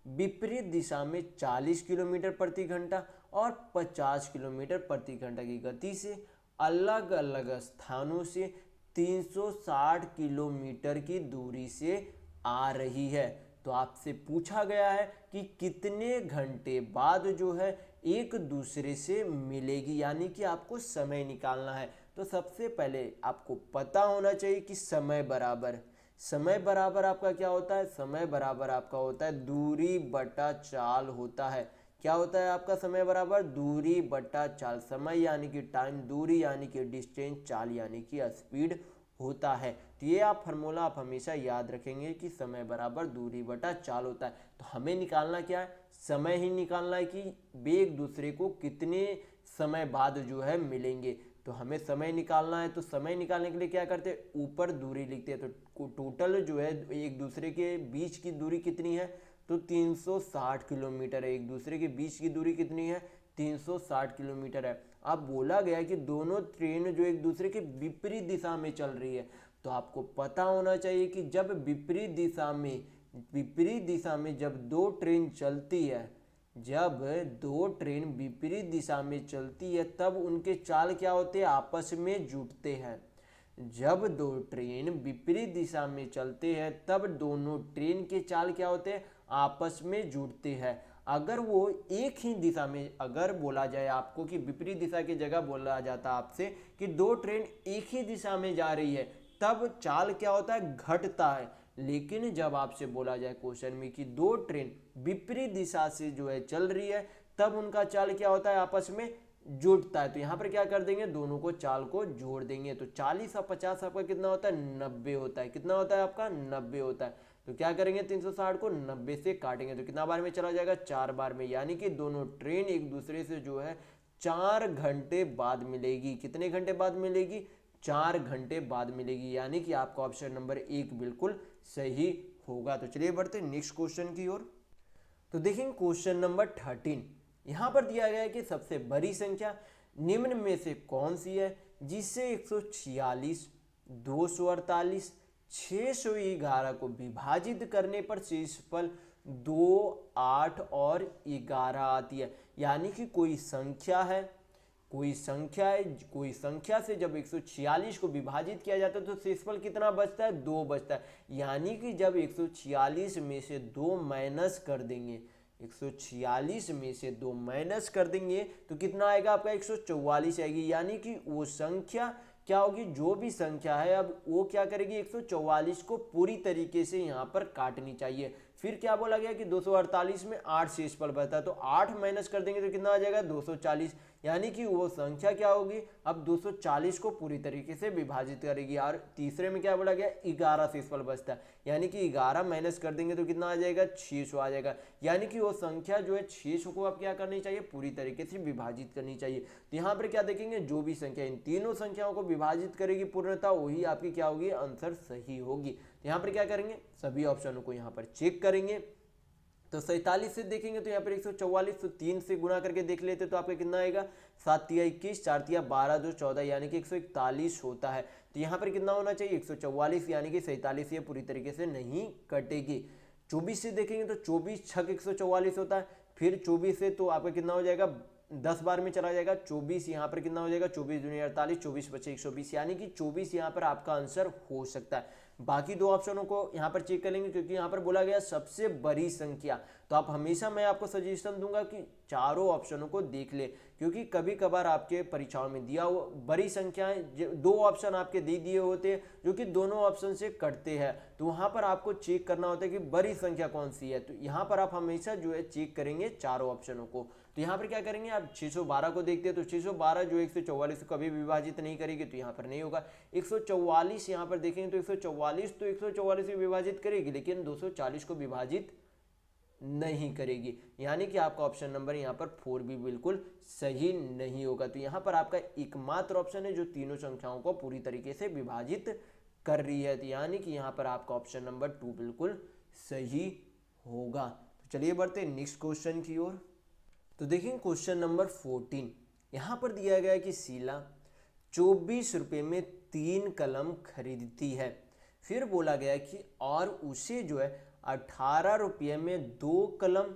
विपरीत दिशा में 40 किलोमीटर प्रति घंटा और 50 किलोमीटर प्रति घंटा की गति से अलग अलग स्थानों से 360 किलोमीटर की दूरी से आ रही है। तो आपसे पूछा गया है कि कितने घंटे बाद जो है एक दूसरे से मिलेगी, यानी कि आपको समय निकालना है। तो सबसे पहले आपको पता होना चाहिए कि समय बराबर आपका क्या होता है, समय बराबर आपका होता है दूरी बटा चाल होता है। क्या होता है आपका समय बराबर, दूरी बटा चाल। समय यानी कि टाइम, दूरी यानी कि डिस्टेंस, चाल यानी कि स्पीड होता है। तो ये आप फार्मूला आप हमेशा याद रखेंगे कि समय बराबर दूरी बटा चाल होता है। तो हमें निकालना क्या है, समय ही निकालना है कि वे एक दूसरे को कितने समय बाद जो है मिलेंगे। तो हमें समय निकालना है, तो समय निकालने के लिए क्या करते हैं, ऊपर दूरी लिखते हैं। तो टोटल जो है एक दूसरे के बीच की दूरी कितनी है, तो 360 किलोमीटर है। एक दूसरे के बीच की दूरी कितनी है, 360 किलोमीटर है। अब बोला गया कि दोनों ट्रेन जो एक दूसरे के विपरीत दिशा में चल रही है। तो आपको पता होना चाहिए कि जब विपरीत दिशा में विपरीत दिशा में जब दो ट्रेन चलती है, जब दो ट्रेन विपरीत दिशा में चलती है तब उनके चाल क्या होते हैं, आपस में जुड़ते हैं। जब दो ट्रेन विपरीत दिशा में चलते हैं तब दोनों ट्रेन के चाल क्या होते हैं, आपस में जुड़ते हैं। अगर वो एक ही दिशा में, अगर बोला जाए आपको कि विपरीत दिशा की जगह बोला जाता आपसे कि दो ट्रेन एक ही दिशा में जा रही है, तब चाल क्या होता है, घटता है। लेकिन जब आपसे बोला जाए क्वेश्चन में कि दो ट्रेन विपरीत दिशा से जो है चल रही है, तब उनका चाल क्या होता है, आपस में जुड़ता है। तो यहाँ पर क्या कर देंगे, दोनों को चाल को जोड़ देंगे। तो 40 और 50 आपका कितना होता है, 90 होता है। कितना होता है आपका, 90 होता है। तो क्या करेंगे, 360 को 90 से काटेंगे तो कितना बार में चला जाएगा, 4 बार में। यानी कि दोनों ट्रेन एक दूसरे से जो है 4 घंटे बाद मिलेगी। कितने घंटे बाद मिलेगी, 4 घंटे बाद मिलेगी। यानी कि आपका ऑप्शन नंबर 1 बिल्कुल सही होगा। तो चलिए बढ़ते नेक्स्ट क्वेश्चन की ओर। तो देखेंगे क्वेश्चन नंबर 13। यहाँ पर दिया गया है कि सबसे बड़ी संख्या निम्न में से कौन सी है जिससे 146, 248, 611 को विभाजित करने पर शेषफल 2, 8 और 11 आती है। यानी कि कोई संख्या है, कोई संख्या से जब 146 को विभाजित किया जाता है तो शेषफल कितना बचता है, 2 बचता है। यानी कि जब 146 में से 2 माइनस कर देंगे, 146 में से 2 माइनस कर देंगे तो कितना आएगा आपका, 144 आएगी। यानी कि वो संख्या क्या होगी, जो भी संख्या है अब वो क्या करेगी, 144 को पूरी तरीके से यहाँ पर काटनी चाहिए। फिर क्या बोला गया कि 248 में 8 शेषफल बचता है, तो 8 माइनस कर देंगे तो कितना आ जाएगा, 240। यानी कि वो संख्या क्या होगी, अब 240 को पूरी तरीके से विभाजित करेगी। और तीसरे में क्या बोला गया, 11 शेषफल बचता है। यानी कि 11 माइनस कर देंगे तो कितना आ जाएगा, 600 आ जाएगा। यानी कि वो संख्या जो है 600 को अब क्या करनी चाहिए, पूरी तरीके से विभाजित करनी चाहिए। तो यहाँ पर क्या देखेंगे, जो भी संख्या इन तीनों संख्याओं को विभाजित करेगी पूर्णतः, वही आपकी क्या होगी, आंसर सही होगी। तो यहाँ पर क्या करेंगे, सभी ऑप्शनों को यहाँ पर चेक करेंगे। तो 47 से देखेंगे तो यहाँ पर 144, तो 3 से गुणा करके देख लेते तो आपका कितना आएगा, 7 तिया 21, 4 तिया 12, 2 14, यानी कि 141 होता है। तो यहाँ पर कितना होना चाहिए, 144, यानी कि 47 ये पूरी तरीके से नहीं कटेगी। 24 से देखेंगे तो 24 छक 144 होता है। फिर 24 से तो आपका कितना हो जाएगा, 10 बार में चला जाएगा। 24 यहाँ पर कितना हो जाएगा, 24 दूनी 48, 24 बचे 120, यानी कि 24 यहाँ पर आपका आंसर हो सकता है। बाकी दो ऑप्शनों को यहाँ पर चेक कर लेंगे क्योंकि यहाँ पर बोला गया सबसे बड़ी संख्या। तो आप हमेशा, मैं आपको सजेशन दूंगा कि चारों ऑप्शनों को देख ले, क्योंकि कभी कभार आपके परीक्षाओं में दिया हुआ बड़ी संख्याएं, दो ऑप्शन आपके दे दिए होते हैं जो कि दोनों ऑप्शन से कटते हैं, तो वहां पर आपको चेक करना होता है कि बड़ी संख्या कौन सी है। तो यहाँ पर आप हमेशा जो है चेक करेंगे चारों ऑप्शनों को। तो यहाँ पर क्या करेंगे, आप 612 को देखते हैं तो 612 जो 144 को कभी विभाजित नहीं करेगी, तो यहाँ पर नहीं होगा। 144 यहाँ पर देखेंगे तो 144 से विभाजित करेगी, लेकिन 240 को विभाजित नहीं करेगी। यानी कि आपका ऑप्शन नंबर यहाँ पर 4 भी बिल्कुल सही नहीं होगा। तो यहाँ पर आपका एकमात्र ऑप्शन है जो तीनों संख्याओं को पूरी तरीके से विभाजित कर रही है। तो यानी कि यहाँ पर आपका ऑप्शन नंबर 2 बिल्कुल सही होगा। तो चलिए बढ़ते हैं नेक्स्ट क्वेश्चन की ओर। तो देखिए क्वेश्चन नंबर 14। यहाँ पर दिया गया है कि शीला 24 रुपये में 3 कलम खरीदती है। फिर बोला गया कि और उसे जो है 18 रुपये में 2 कलम,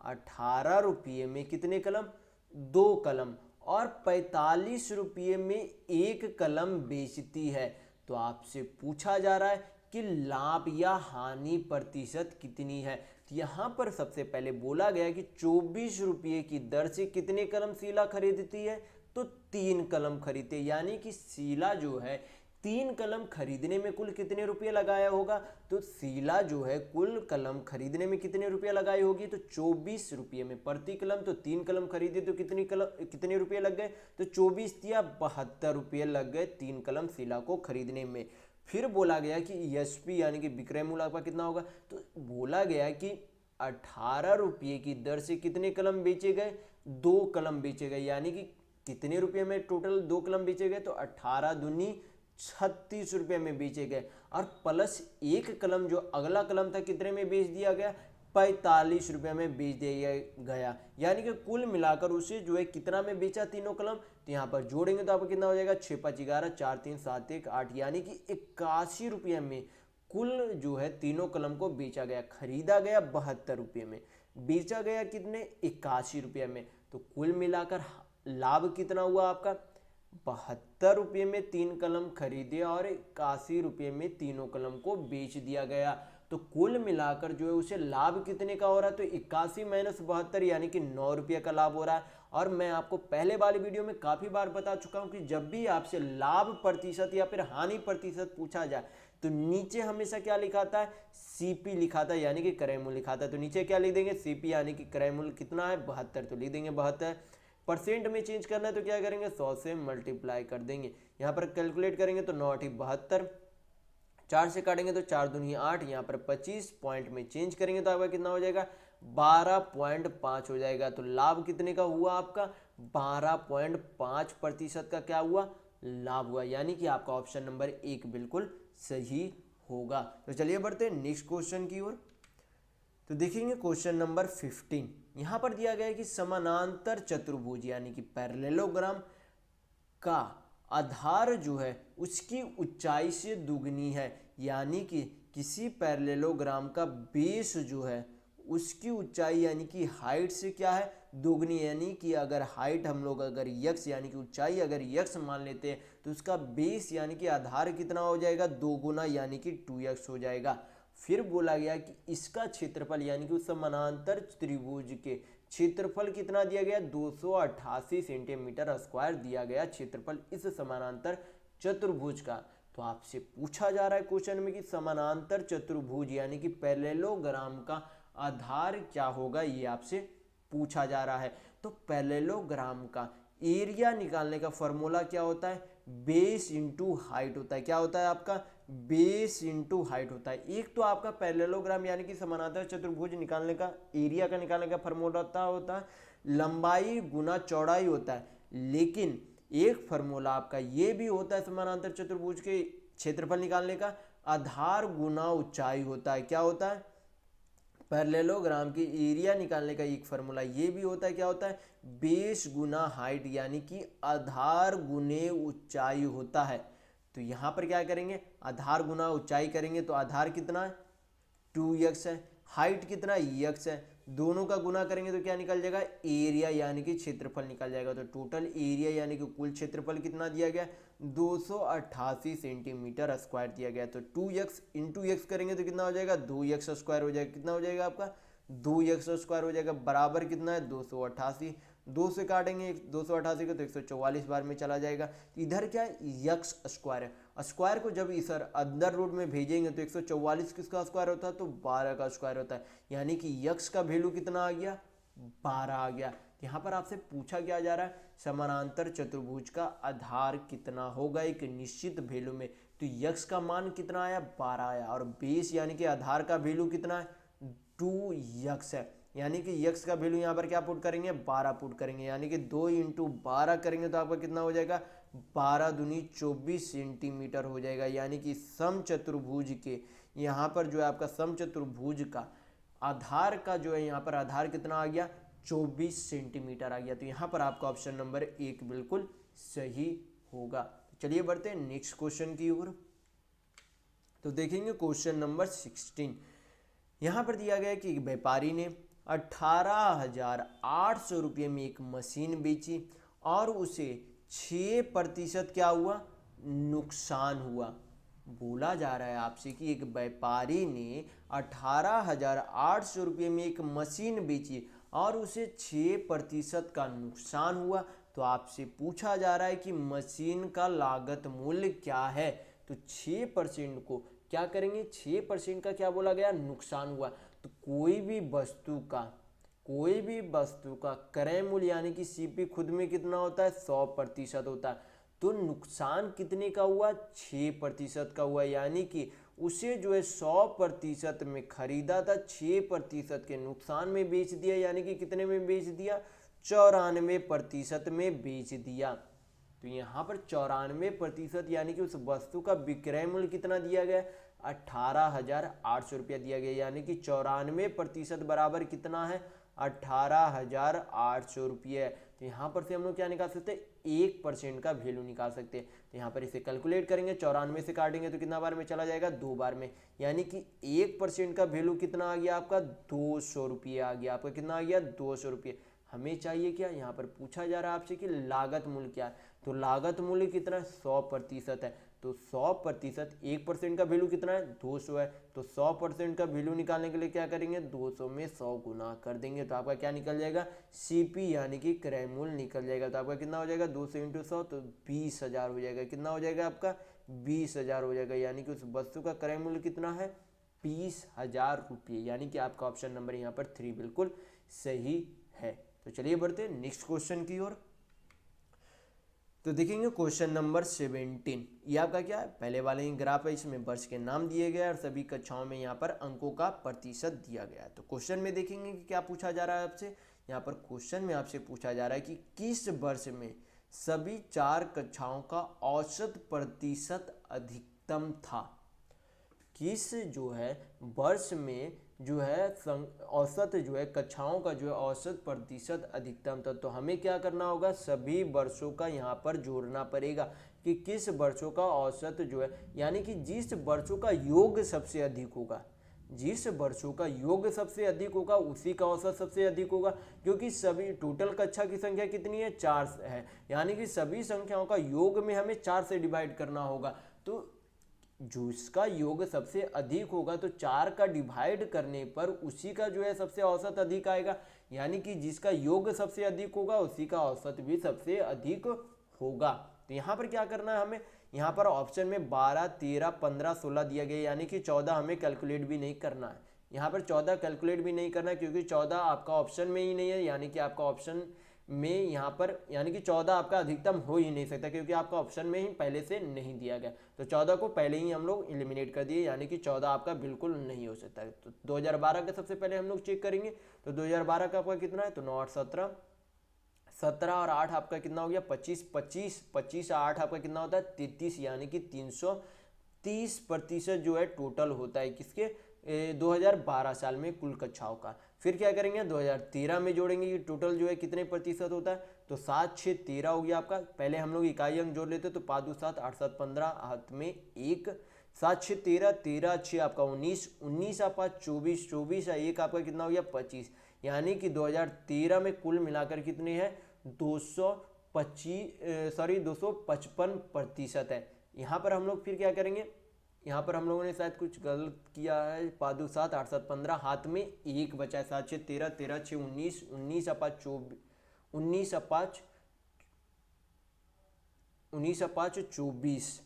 18 रुपये में कितने कलम, 2 कलम, और 45 रुपये में 1 कलम बेचती है। तो आपसे पूछा जा रहा है कि लाभ या हानि प्रतिशत कितनी है। तो यहाँ पर सबसे पहले बोला गया कि 24 रुपये की दर से कितने कलम शीला खरीदती है, तो 3 कलम खरीदते। यानी कि शीला जो है 3 कलम खरीदने में कुल कितने रुपये लगाया होगा, तो शीला जो है कुल कलम खरीदने में कितने रुपये लगाई होगी, तो 24 रुपये में प्रति कलम। तो 3 कलम खरीदे तो कितने रुपये लग गए, तो 24 या 72 रुपये लग गए 3 कलम शीला को खरीदने में। फिर बोला गया कि एसपी यानी कि विक्रय मूल्य आपका कितना होगा, तो बोला गया कि 18 रुपये की दर से कितने कलम बेचे गए, 2 कलम बेचे गए। यानी कि कितने रुपये में टोटल 2 कलम बेचे गए, तो 18 दूनी 36 रुपये में बेचे गए, और प्लस 1 कलम जो अगला कलम था कितने में बेच दिया गया, 45 रुपये में बेच दिया गया। यानी कि कुल मिलाकर उसे जो है कितना में बेचा तीनों कलम, तो यहाँ पर जोड़ेंगे तो आपको कितना हो जाएगा, 6 5 11, 4 3 7 1 8, यानी कि 81 रुपये में कुल जो है तीनों कलम को बेचा गया, खरीदा गया 72 रुपये में, बेचा गया कितने 81 रुपये में, तो कुल मिलाकर लाभ कितना हुआ आपका 72 रुपये में 3 कलम खरीदे और 81 रुपये में तीनों कलम को बेच दिया गया। तो कुल मिलाकर जो है उसे लाभ कितने का हो रहा है, तो 81 माइनस 72 यानी कि 9 रुपये का लाभ हो रहा है। और मैं आपको पहले वाली वीडियो में काफ़ी बार बता चुका हूं कि जब भी आपसे लाभ प्रतिशत या फिर हानि प्रतिशत पूछा जाए तो नीचे हमेशा क्या लिखाता है, सीपी लिखाता है यानी कि क्रय मूल्य लिखाता है। तो नीचे क्या लिख देंगे, सीपी यानी कि क्रय मूल्य कितना है 72, तो लिख देंगे 72। परसेंट में चेंज करना है तो क्या करेंगे 100 से मल्टीप्लाई कर देंगे, यहाँ पर कैलकुलेट करेंगे तो 9 8 72, 4 से काटेंगे तो 4 दूनी 8, यहाँ पर 25 पॉइंट में चेंज करेंगे तो आपका कितना हो जाएगा 12.5 हो जाएगा। तो लाभ कितने का हुआ आपका 12.5% का क्या हुआ लाभ हुआ, यानी कि आपका ऑप्शन नंबर 1 बिल्कुल सही होगा। तो चलिए बढ़ते हैं नेक्स्ट क्वेश्चन की ओर। तो देखेंगे क्वेश्चन नंबर 15, यहाँ पर दिया गया है कि समानांतर चतुर्भुज यानी कि पैरेललोग्राम का आधार जो है उसकी ऊंचाई से दुगनी है, यानी कि किसी पैरेललोग्राम का बेस जो है उसकी ऊंचाई यानी कि हाइट से क्या है दोगुनी, यानी कि अगर हाइट हम लोग अगर यक्स यानी कि ऊंचाई अगर यक्स मान लेते हैं तो उसका बेस यानी कि आधार कितना हो जाएगा 2 गुना यानी कि 2x हो जाएगा। फिर बोला गया कि इसका क्षेत्रफल यानी कि उस समानांतर त्रिभुज के क्षेत्रफल कितना दिया गया 288 सेंटीमीटर स्क्वायर दिया गया क्षेत्रफल इस समानांतर चतुर्भुज का। तो आपसे पूछा जा रहा है क्वेश्चन में कि समानांतर चतुर्भुज यानी कि पैरेललोग्राम का आधार क्या होगा, ये आपसे पूछा जा रहा है। तो पैरेललोग्राम का एरिया निकालने का फॉर्मूला क्या होता है, बेस इंटू हाइट होता है। क्या होता है आपका बेस इंटू हाइट होता है। एक तो आपका पैरेललोग्राम यानी कि समानांतर चतुर्भुज निकालने का एरिया का निकालने का फॉर्मूला होता है लंबाई गुना चौड़ाई होता है, लेकिन एक फॉर्मूला आपका ये भी होता है समानांतर चतुर्भुज के क्षेत्रफल निकालने का आधार गुना ऊंचाई होता है। क्या होता है पैरेललोग्राम की एरिया निकालने का एक फार्मूला ये भी होता है, क्या होता है बेस गुना हाइट यानी कि आधार गुने ऊंचाई होता है। तो यहाँ पर क्या करेंगे आधार गुना ऊंचाई करेंगे तो आधार कितना है 2x है, हाइट कितना x है, दोनों का गुना करेंगे तो क्या निकल जाएगा एरिया यानी कि क्षेत्रफल निकल जाएगा। तो टोटल एरिया यानी कि कुल क्षेत्रफल कितना दिया गया 288 सेंटीमीटर स्क्वायर दिया गया। तो 2x इंटू एक्स करेंगे तो कितना हो जाएगा 2x स्क्वायर हो जाएगा। कितना हो जाएगा आपका 2x स्क्वायर हो जाएगा, बराबर कितना है 288, 2 से काटेंगे 288 को तो 144 बार में चला जाएगा। इधर क्या है यक्स स्क्वायर है, स्क्वायर को जब इस अंदर रूट में भेजेंगे तो 144 किसका स्क्वायर होता है तो 12 का स्क्वायर होता है, यानी कि यक्स का वैल्यू कितना आ गया 12 आ गया। यहाँ पर आपसे पूछा क्या जा रहा है समानांतर चतुर्भुज का आधार कितना होगा एक निश्चित वैल्यू में, तो यक्स का मान कितना आया 12 आया और बेस यानी कि आधार का वैल्यू कितना है 2x है, यानी कि यक्स का वैल्यू यहाँ पर क्या पुट करेंगे 12 पुट करेंगे, यानी कि 2 इंटू 12 करेंगे तो आपका कितना हो जाएगा 12 दूनी 24 सेंटीमीटर हो जाएगा। यानी कि समचतुर्भुज के यहाँ पर जो है आपका समचतुर्भुज का आधार का जो है यहाँ पर आधार कितना आ गया 24 सेंटीमीटर आ गया। तो यहाँ पर आपका ऑप्शन नंबर 1 बिल्कुल सही होगा। चलिए बढ़ते हैं नेक्स्ट क्वेश्चन की ओर। तो देखेंगे क्वेश्चन नंबर 16, यहाँ पर दिया गया कि एक व्यापारी ने 18,800 रुपये में एक मशीन बेची और उसे 6% क्या हुआ नुकसान हुआ। बोला जा रहा है आपसे कि एक व्यापारी ने 18,800 रुपये में एक मशीन बेची और उसे 6% का नुकसान हुआ। तो आपसे पूछा जा रहा है कि मशीन का लागत मूल्य क्या है। तो 6% को क्या करेंगे 6% का क्या बोला गया नुकसान हुआ। तो कोई भी वस्तु का क्रय मूल्य यानी कि सीपी खुद में कितना होता है 100% होता है। तो नुकसान कितने का हुआ 6% का हुआ, यानी कि उसे जो है 100% में खरीदा था 6% के नुकसान में बेच दिया, यानी कि कितने में बेच दिया 94% में बेच दिया। तो यहाँ पर 94% यानी कि उस वस्तु का विक्रय मूल्य कितना दिया गया 18,800 रुपया दिया गया, यानी कि 94% बराबर कितना है 18,800 रुपये। तो यहाँ पर से हम लोग क्या निकाल सकते हैं 1% का वैल्यू निकाल सकते हैं। तो यहाँ पर इसे कैलकुलेट करेंगे, 94 से काटेंगे तो कितना बार में चला जाएगा, 2 बार में, यानी कि 1% का वैल्यू कितना आ गया आपका, 200 रुपये आ गया। आपका कितना आ गया, 200 रुपये। हमें चाहिए क्या, यहाँ पर पूछा जा रहा है आपसे कि लागत मूल्य क्या है, तो लागत मूल्य कितना, 100% है। तो 100%, 1% का वैल्यू कितना है, 200 है। तो 100% का वैल्यू निकालने के लिए क्या करेंगे, 200 में 100 गुना कर देंगे, तो आपका क्या निकल जाएगा, सीपी यानी कि क्रय मूल्य निकल जाएगा। तो आपका कितना हो जाएगा, 200 × 100 तो 20,000 हो जाएगा। कितना हो जाएगा आपका, 20,000 हो जाएगा, यानी कि उस वस्तु का क्रय मूल्य कितना है, 20,000 रुपये, यानी कि आपका ऑप्शन नंबर यहाँ पर 3 बिल्कुल सही है। तो चलिए बढ़ते हैं नेक्स्ट क्वेश्चन की ओर। तो देखेंगे क्वेश्चन नंबर 17। ये आपका क्या है, पहले वाले ही ग्राफ है, इसमें वर्ष के नाम दिए गए और सभी कक्षाओं में यहाँ पर अंकों का प्रतिशत दिया गया है। तो क्वेश्चन में देखेंगे कि क्या पूछा जा रहा है आपसे। यहाँ पर क्वेश्चन में आपसे पूछा जा रहा है कि किस वर्ष में सभी 4 कक्षाओं का औसत प्रतिशत अधिकतम था। किस जो है वर्ष में जो है औसत जो है कक्षाओं का जो है औसत प्रतिशत अधिकतम था। तो हमें क्या करना होगा, सभी वर्षों का यहाँ पर जोड़ना पड़ेगा कि किस वर्षों का औसत जो है, यानी कि जिस वर्षों का योग सबसे अधिक होगा, जिस वर्षों का योग सबसे अधिक होगा उसी का औसत सबसे अधिक होगा। क्योंकि सभी टोटल कक्षा की संख्या कितनी है, 4 है, यानी कि सभी संख्याओं का योग में हमें 4 से डिवाइड करना होगा। तो जिसका योग सबसे अधिक होगा तो 4 का डिवाइड करने पर उसी का जो है सबसे औसत अधिक आएगा, यानी कि जिसका योग सबसे अधिक होगा उसी का औसत भी सबसे अधिक होगा। तो यहाँ पर क्या करना है हमें, यहाँ पर ऑप्शन में 12, 13, 15, 16 दिया गया, यानी कि 14 हमें कैलकुलेट भी नहीं करना है। यहाँ पर 14 कैलकुलेट भी नहीं करना है क्योंकि 14 आपका ऑप्शन में ही नहीं है, यानी कि आपका ऑप्शन में यहाँ पर यानी कि 14 आपका अधिकतम हो ही नहीं सकता क्योंकि आपका ऑप्शन में ही पहले से नहीं दिया गया। तो 14 को पहले ही हम लोग एलिमिनेट कर दिए, यानी कि 14 आपका बिल्कुल नहीं हो सकता है। तो 2012 का सबसे पहले हम लोग चेक करेंगे। तो 2012 का आपका कितना है, तो 9, 8, 17, 17 और 8 आपका कितना हो गया, 25, 25, 25 और 8 आपका कितना होता है, 33, यानी कि 330% जो है टोटल होता है किसके, 2012 साल में कुल कक्षाओं का। फिर क्या करेंगे, 2013 में जोड़ेंगे, ये टोटल जो है कितने प्रतिशत होता है, तो 7, 6, 13 हो गया आपका। पहले हम लोग इकाई अंक जोड़ लेते तो 5, 2, 7, 8, 7, 15, हाथ में 1, 7, 6, 13, 13, 6 आपका 19, 19 आपका 24, 24 1 आपका कितना हो गया, 25, यानी कि 2013 में कुल मिलाकर कितने हैं, 255% है। यहाँ पर हम लोग फिर क्या करेंगे, यहाँ पर हम लोगों ने शायद कुछ गलत किया है, 5, 2, 7, 8, 7, 15, हाथ में 1 बचा है, 7, 6, 13, 13, 6, 19, 19 अपाच 24, 19 अपाच 24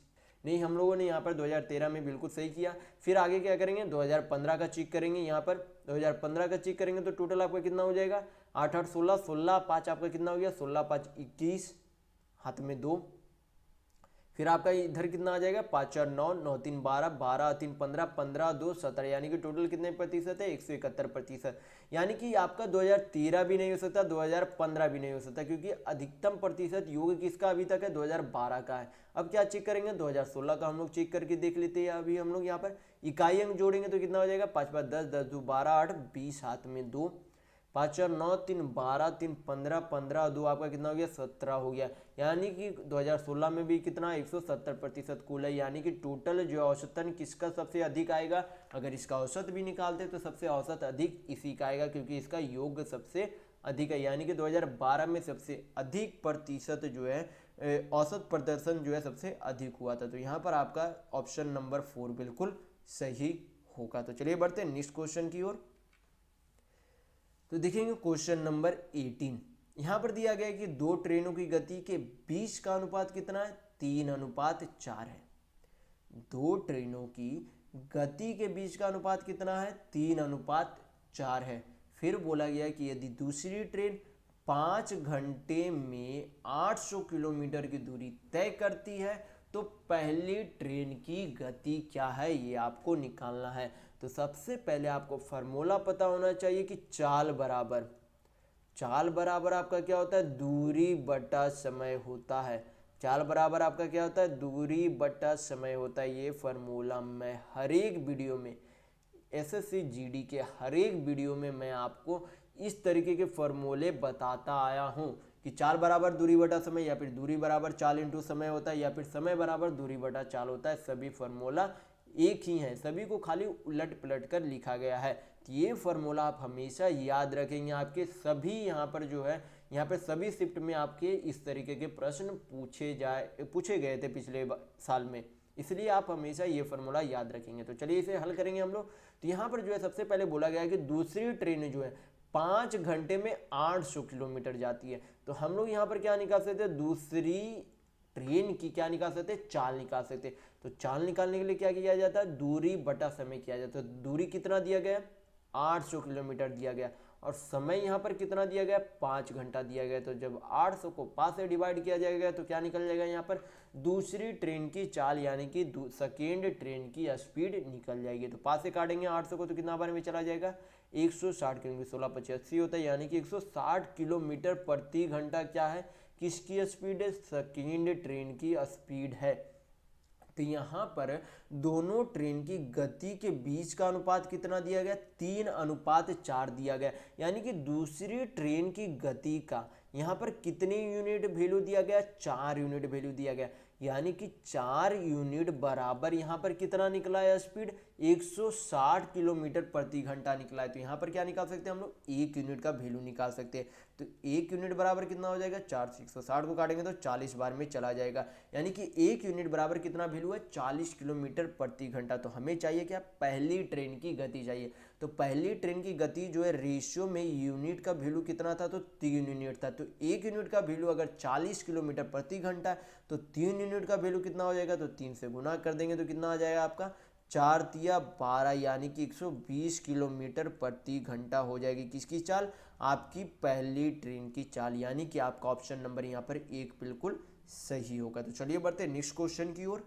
नहीं, हम लोगों ने यहाँ पर 2013 में बिल्कुल सही किया। फिर आगे क्या करेंगे, 2015 का चेक करेंगे। यहाँ पर 2015 का चेक करेंगे तो टोटल आपका कितना हो जाएगा, 8, 8, 16, 16 5 आपका कितना हो गया, 16 5 21, हाथ में 2। फिर आपका इधर कितना आ जाएगा, 5, 4, 9, 9, 3, 12, 12, 3, 15, 15, 2, 17, यानी कि टोटल कितने प्रतिशत है, 171%। यानी कि आपका 2013 भी नहीं हो सकता, 2015 भी नहीं हो सकता क्योंकि अधिकतम प्रतिशत योग किसका अभी तक है, 2012 का है। अब क्या चेक करेंगे, 2016 का हम लोग चेक करके देख लेते हैं। अभी हम लोग यहाँ पर इकाई अंक जोड़ेंगे तो कितना हो जाएगा, 5, 5, 10, 10, 2, 12, 8, 20, हाथ में 2, 5, 4, 9, 3, 12, 3, 15, 15, 2 आपका कितना हो गया, 17 हो गया। यानी कि 2016 में भी कितना, 170% कुल है, यानी कि टोटल जो औसतन किसका सबसे अधिक आएगा, अगर इसका औसत भी निकालते तो सबसे औसत अधिक इसी का आएगा क्योंकि इसका योग सबसे अधिक है। यानी कि 2012 में सबसे अधिक प्रतिशत जो है औसत प्रदर्शन जो है सबसे अधिक हुआ था। तो यहाँ पर आपका ऑप्शन नंबर 4 बिल्कुल सही होगा। तो चलिए बढ़ते हैं नेक्स्ट क्वेश्चन की ओर। तो देखेंगे क्वेश्चन नंबर 18। यहाँ पर दिया गया है कि 2 ट्रेनों की गति के बीच का अनुपात कितना है, 3:4 है। 2 ट्रेनों की गति के बीच का अनुपात कितना है, 3:4 है। फिर बोला गया कि यदि दूसरी ट्रेन 5 घंटे में 800 किलोमीटर की दूरी तय करती है तो पहली ट्रेन की गति क्या है, ये आपको निकालना है। तो सबसे पहले आपको फार्मूला पता होना चाहिए कि चाल बराबर आपका क्या होता है, दूरी बटा समय होता है। चाल बराबर आपका क्या होता है, दूरी बटा समय होता है। ये फार्मूला मैं हर एक वीडियो में, एसएससी जीडी के हर एक वीडियो में मैं आपको इस तरीके के फार्मूले बताता आया हूँ कि चाल बराबर दूरी बटा समय, या फिर दूरी बराबर चाल इंटू समय होता है, या फिर समय बराबर दूरी बटा चाल होता है। सभी फार्मूला एक ही है, सभी को खाली उलट पलट कर लिखा गया है। तो ये फार्मूला आप हमेशा याद रखेंगे। आपके सभी यहाँ पर जो है, यहाँ पे सभी शिफ्ट में आपके इस तरीके के प्रश्न पूछे गए थे पिछले साल में, इसलिए आप हमेशा ये फार्मूला याद रखेंगे। तो चलिए इसे हल करेंगे हम लोग। तो यहाँ पर जो है सबसे पहले बोला गया है कि दूसरी ट्रेन जो है 5 घंटे में 800 किलोमीटर जाती है। तो हम लोग यहाँ पर क्या निकाल सकते हैं, दूसरी ट्रेन की क्या निकाल सकते हैं, चाल निकाल सकते हैं। तो चाल निकालने के लिए क्या किया जाता है, दूरी बटा समय किया जाता है। दूरी कितना दिया गया, 800 किलोमीटर दिया गया, और समय यहाँ पर कितना दिया गया, 5 घंटा दिया गया। तो जब 800 को 5 से डिवाइड किया जाएगा तो क्या निकल जाएगा, यहाँ पर दूसरी ट्रेन की चाल यानी कि सेकेंड ट्रेन की स्पीड निकल जाएगी। तो 5 से काटेंगे 800 को तो कितना बार में चला जाएगा, 160 किलोमीटर, 16×5 होता है, यानी कि 160 किलोमीटर प्रति घंटा क्या है, किसकी स्पीड है, सेकेंड ट्रेन की स्पीड है। तो यहाँ पर दोनों ट्रेन की गति के बीच का अनुपात कितना दिया गया, 3:4 दिया गया। यानी कि दूसरी ट्रेन की गति का यहाँ पर कितने यूनिट वैल्यू दिया गया, 4 यूनिट वैल्यू दिया गया। यानी कि 4 यूनिट बराबर यहाँ पर कितना निकला है स्पीड, 160 किलोमीटर प्रति घंटा निकला है। तो यहाँ पर क्या निकाल सकते हैं हम लोग, 1 यूनिट का वैल्यू निकाल सकते हैं। तो 1 यूनिट बराबर कितना हो जाएगा, 4 से 160 को काटेंगे तो 40 बार में चला जाएगा। यानी कि 1 यूनिट बराबर कितना वैल्यू है, 40 किलोमीटर प्रति घंटा। तो हमें चाहिए क्या, पहली ट्रेन की गति चाहिए। तो पहली ट्रेन की गति जो है रेशियो में यूनिट का वैल्यू कितना था, तो 3 यूनिट था। तो 1 यूनिट का वैल्यू अगर 40 किलोमीटर प्रति घंटा तो 3 यूनिट का वैल्यू कितना हो जाएगा, तो 3 से गुना कर देंगे तो कितना आ जाएगा आपका, 4 तिया 12, यानी कि 120 किलोमीटर प्रति घंटा हो जाएगी किसकी चाल, आपकी पहली ट्रेन की चाल। यानी कि आपका ऑप्शन नंबर यहाँ पर 1 बिल्कुल सही होगा। तो चलिए बढ़ते हैं नेक्स्ट क्वेश्चन की ओर।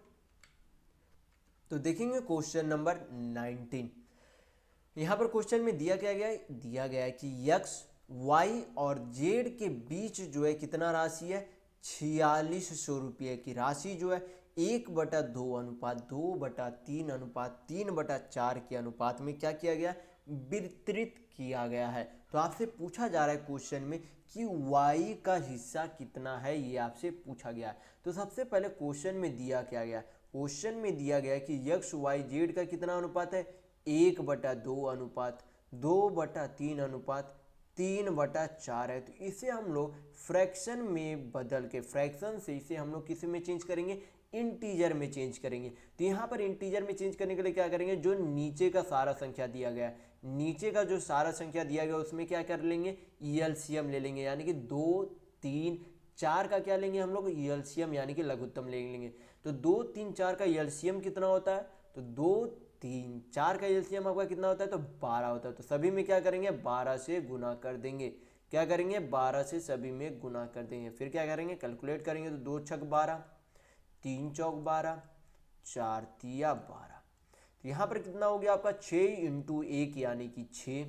तो देखेंगे क्वेश्चन नंबर 19। यहाँ पर क्वेश्चन में दिया गया है कि x, y और z के बीच जो है कितना राशि है, 4600 रुपये की राशि जो है 1/2 अनुपात 2/3 अनुपात 3/4 के अनुपात में क्या किया गया, वितरित किया गया है। तो आपसे पूछा जा रहा है क्वेश्चन में कि y का हिस्सा कितना है, ये आपसे पूछा गया है। तो सबसे पहले क्वेश्चन में दिया क्या गया, क्वेश्चन में दिया गया कि x, y, z का कितना अनुपात है, 1/2 अनुपात 2/3 अनुपात 3/4 है। तो इसे हम लोग फ्रैक्शन में बदल के, फ्रैक्शन से इसे हम लोग किस में चेंज करेंगे, इंटीजर में चेंज करेंगे। तो यहाँ पर इंटीजर में चेंज करने के लिए क्या करेंगे, जो नीचे का सारा संख्या दिया गया है, नीचे का जो सारा संख्या दिया गया उसमें क्या कर लेंगे, एलसीएम ले लेंगे। यानी कि 2, 3, 4 का क्या लेंगे हम लोग, एलसीएम यानी कि लघुत्तम ले लेंगे। तो 2, 3, 4 का एलसीएम कितना होता है, तो 2, 3, 4 का एलसीएम आपका कितना होता है, तो 12 होता है। तो सभी में क्या करेंगे, 12 से गुना कर देंगे। क्या करेंगे, 12 से सभी में गुना कर देंगे। फिर क्या करेंगे, कैलकुलेट करेंगे तो 2 छक 12, 3 चौक 12, 4 तिया 12। तो यहाँ पर कितना हो गया आपका, 6 × 1 यानी कि 6,